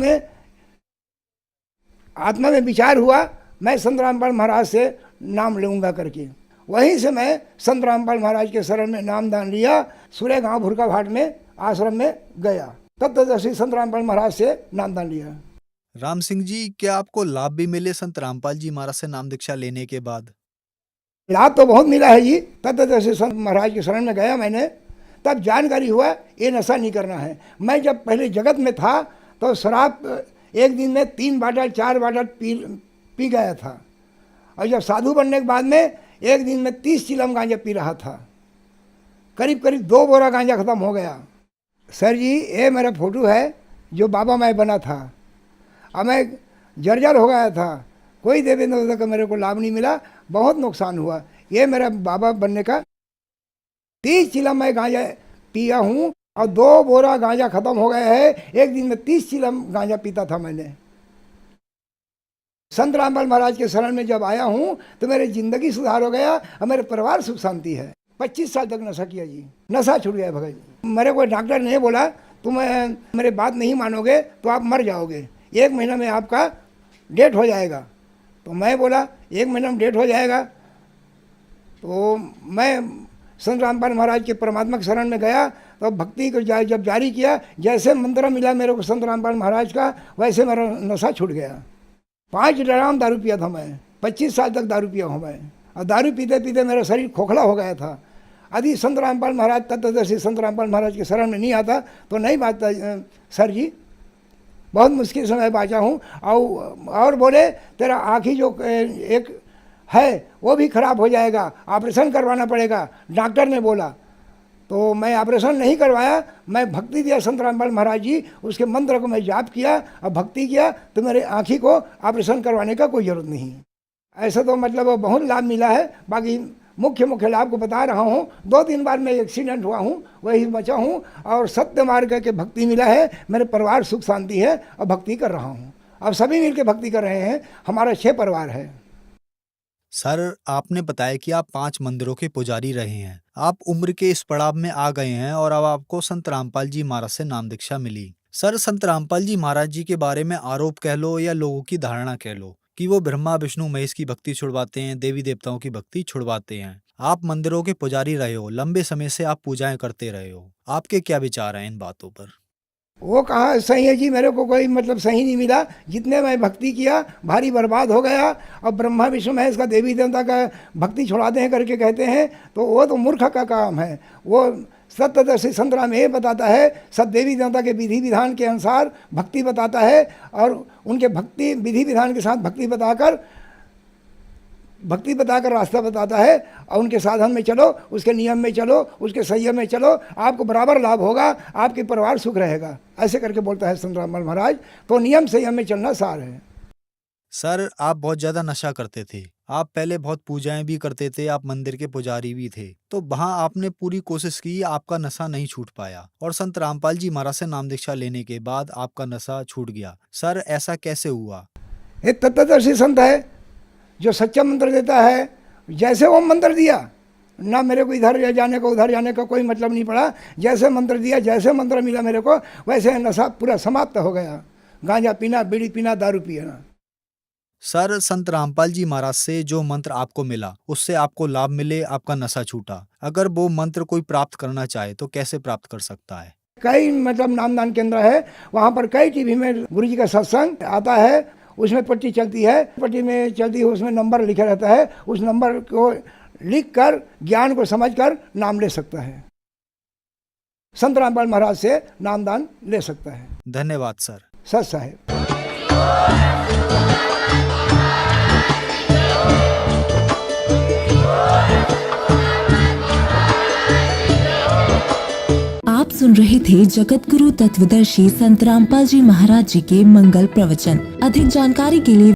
में विचार हुआ मैं संत रामपाल महाराज से नाम लूँगा करके। वहीं से मैं संत रामपाल महाराज के शरण में नामदान लिया। सूर्य गांव भुरका घाट में आश्रम में गया, तत्वदर्शी संत रामपाल महाराज से नामदान लिया। राम सिंह जी, क्या आपको लाभ भी मिले संत रामपाल जी महाराज से नाम दीक्षा लेने के बाद? लाभ तो बहुत मिला है जी। तत्वदर्शी संत महाराज के शरण में गया मैंने, तब जानकारी हुआ ये नशा नहीं करना है। मैं जब पहले जगत में था तो शराब एक दिन में 3 बाटल 4 बाटल पी गया था, और जब साधु बनने के बाद में एक दिन में 30 चिलम गांजा पी रहा था। करीब 2 बोरा गांजा खत्म हो गया। सर जी, ये मेरा फोटो है जो बाबा मैं बना था। अब मैं जर्जर हो गया था, कोई देवेंद्र का मेरे को लाभ नहीं मिला, बहुत नुकसान हुआ। ये मेरा बाबा बनने का 30 चिलम मैं गांजा पिया हूँ, और 2 बोरा गांजा खत्म हो गया है। एक दिन में 30 चिलम गांजा पीता था मैंने। संत रामपाल महाराज के शरण में जब आया हूँ तो मेरी जिंदगी सुधार हो गया और मेरे परिवार सुख शांति है। 25 साल तक नशा किया जी, नशा छूट गया भगत जी। मेरे को डॉक्टर ने बोला तुम मेरे बात नहीं मानोगे तो आप मर जाओगे, 1 महीना में आपका डेट हो जाएगा। तो मैं बोला 1 महीना में डेट हो जाएगा। तो मैं संत रामपाल महाराज के परमात्मा के शरण में गया, तो भक्ति को जब जारी किया, जैसे मंत्र मिला मेरे को संत रामपाल महाराज का, वैसे मेरा नशा छूट गया। 5 ड्राम दारू पिया था मैं, 25 साल तक दारू पिया हूँ मैं, और दारू पीते पीते मेरा शरीर खोखला हो गया था। यदि संत रामपाल महाराज, तत्वदर्शी संत रामपाल महाराज के शरण में नहीं आता तो नहीं बात सर जी, बहुत मुश्किल से मैं बाँचा हूँ। और बोले तेरा आँखी जो एक है वो भी खराब हो जाएगा, ऑपरेशन करवाना पड़ेगा, डॉक्टर ने बोला। तो मैं ऑपरेशन नहीं करवाया, मैं भक्ति दिया संत रामपाल महाराज जी, उसके मंत्र को मैं जाप किया और भक्ति किया, तो मेरे आँखी को ऑपरेशन करवाने का कोई ज़रूरत नहीं। ऐसा तो मतलब बहुत लाभ मिला है। बाकी मुख्य लाभ को बता रहा हूँ। 2-3 बार मैं एक्सीडेंट हुआ हूँ, वही बचा हूँ, और सत्य मार्ग के भक्ति मिला है। मेरे परिवार सुख शांति है और भक्ति कर रहा हूँ। अब सभी मिलकर भक्ति कर रहे हैं, हमारा 6 परिवार है। सर, आपने बताया कि आप 5 मंदिरों के पुजारी रहे हैं। आप उम्र के इस पड़ाव में आ गए हैं और अब आपको संत रामपाल जी महाराज से नाम दीक्षा मिली। सर, संत रामपाल जी महाराज जी के बारे में आरोप कह लो या लोगों की धारणा कह लो कि वो ब्रह्मा विष्णु महेश की भक्ति छुड़वाते हैं, देवी देवताओं की भक्ति छुड़वाते हैं। आप मंदिरों के पुजारी रहे हो, लंबे समय से आप पूजाएं करते रहे हो, आपके क्या विचार हैं इन बातों पर? वो कहाँ सही है जी, मेरे को कोई मतलब सही नहीं मिला। जितने मैं भक्ति किया भारी बर्बाद हो गया। और ब्रह्मा विष्णु महेश का, देवी देवता का भक्ति छुड़ाते हैं करके कहते हैं, तो वो तो मूर्ख का काम है। वो सत्तदर्शी संत राम ये बताता है, सब देवी देवता के विधि विधान के अनुसार भक्ति बताता है, और उनके भक्ति विधि विधान के साथ भक्ति बताकर रास्ता बताता है। और उनके साधन में चलो, उसके नियम में चलो, उसके संयम में चलो, आपको बराबर लाभ होगा, आपके परिवार सुख रहेगा, ऐसे करके बोलता है संत रामपाल महाराज। तो नियम संयम में चलना सार है। सर, आप बहुत ज्यादा नशा करते थे, आप पहले बहुत पूजाएं भी करते थे, आप मंदिर के पुजारी भी थे, तो वहां आपने पूरी कोशिश की, आपका नशा नहीं छूट पाया, और संत रामपाल जी महाराज से नाम दीक्षा लेने के बाद आपका नशा छूट गया। सर, ऐसा कैसे हुआ? एक तत्वदर्शी संत है जो सच्चा मंत्र देता है। जैसे वो मंत्र दिया ना, मेरे को इधर जाने का उधर जाने का कोई मतलब नहीं पड़ा। जैसे मंत्र दिया, जैसे मंत्र मिला मेरे को, वैसे नशा पूरा समाप्त हो गया। गांजा पीना, बीड़ी पीना, दारू पीना। सर, संत रामपाल जी महाराज से जो मंत्र आपको मिला, उससे आपको लाभ मिले, आपका नशा छूटा। अगर वो मंत्र कोई प्राप्त करना चाहे तो कैसे प्राप्त कर सकता है? कई मतलब नामदान केंद्र है, वहाँ पर कई टीवी में गुरु जी का सत्संग आता है, उसमें पट्टी चलती है, पट्टी में चलती है, उसमें नंबर लिखा रहता है। उस नंबर को लिख कर, ज्ञान को समझ कर नाम ले सकता है। संत रामपाल महाराज से नामदान ले सकता है। धन्यवाद सर। सत साहेब। आप सुन रहे थे जगत गुरु तत्वदर्शी संत रामपाल जी महाराज जी के मंगल प्रवचन। अधिक जानकारी के लिए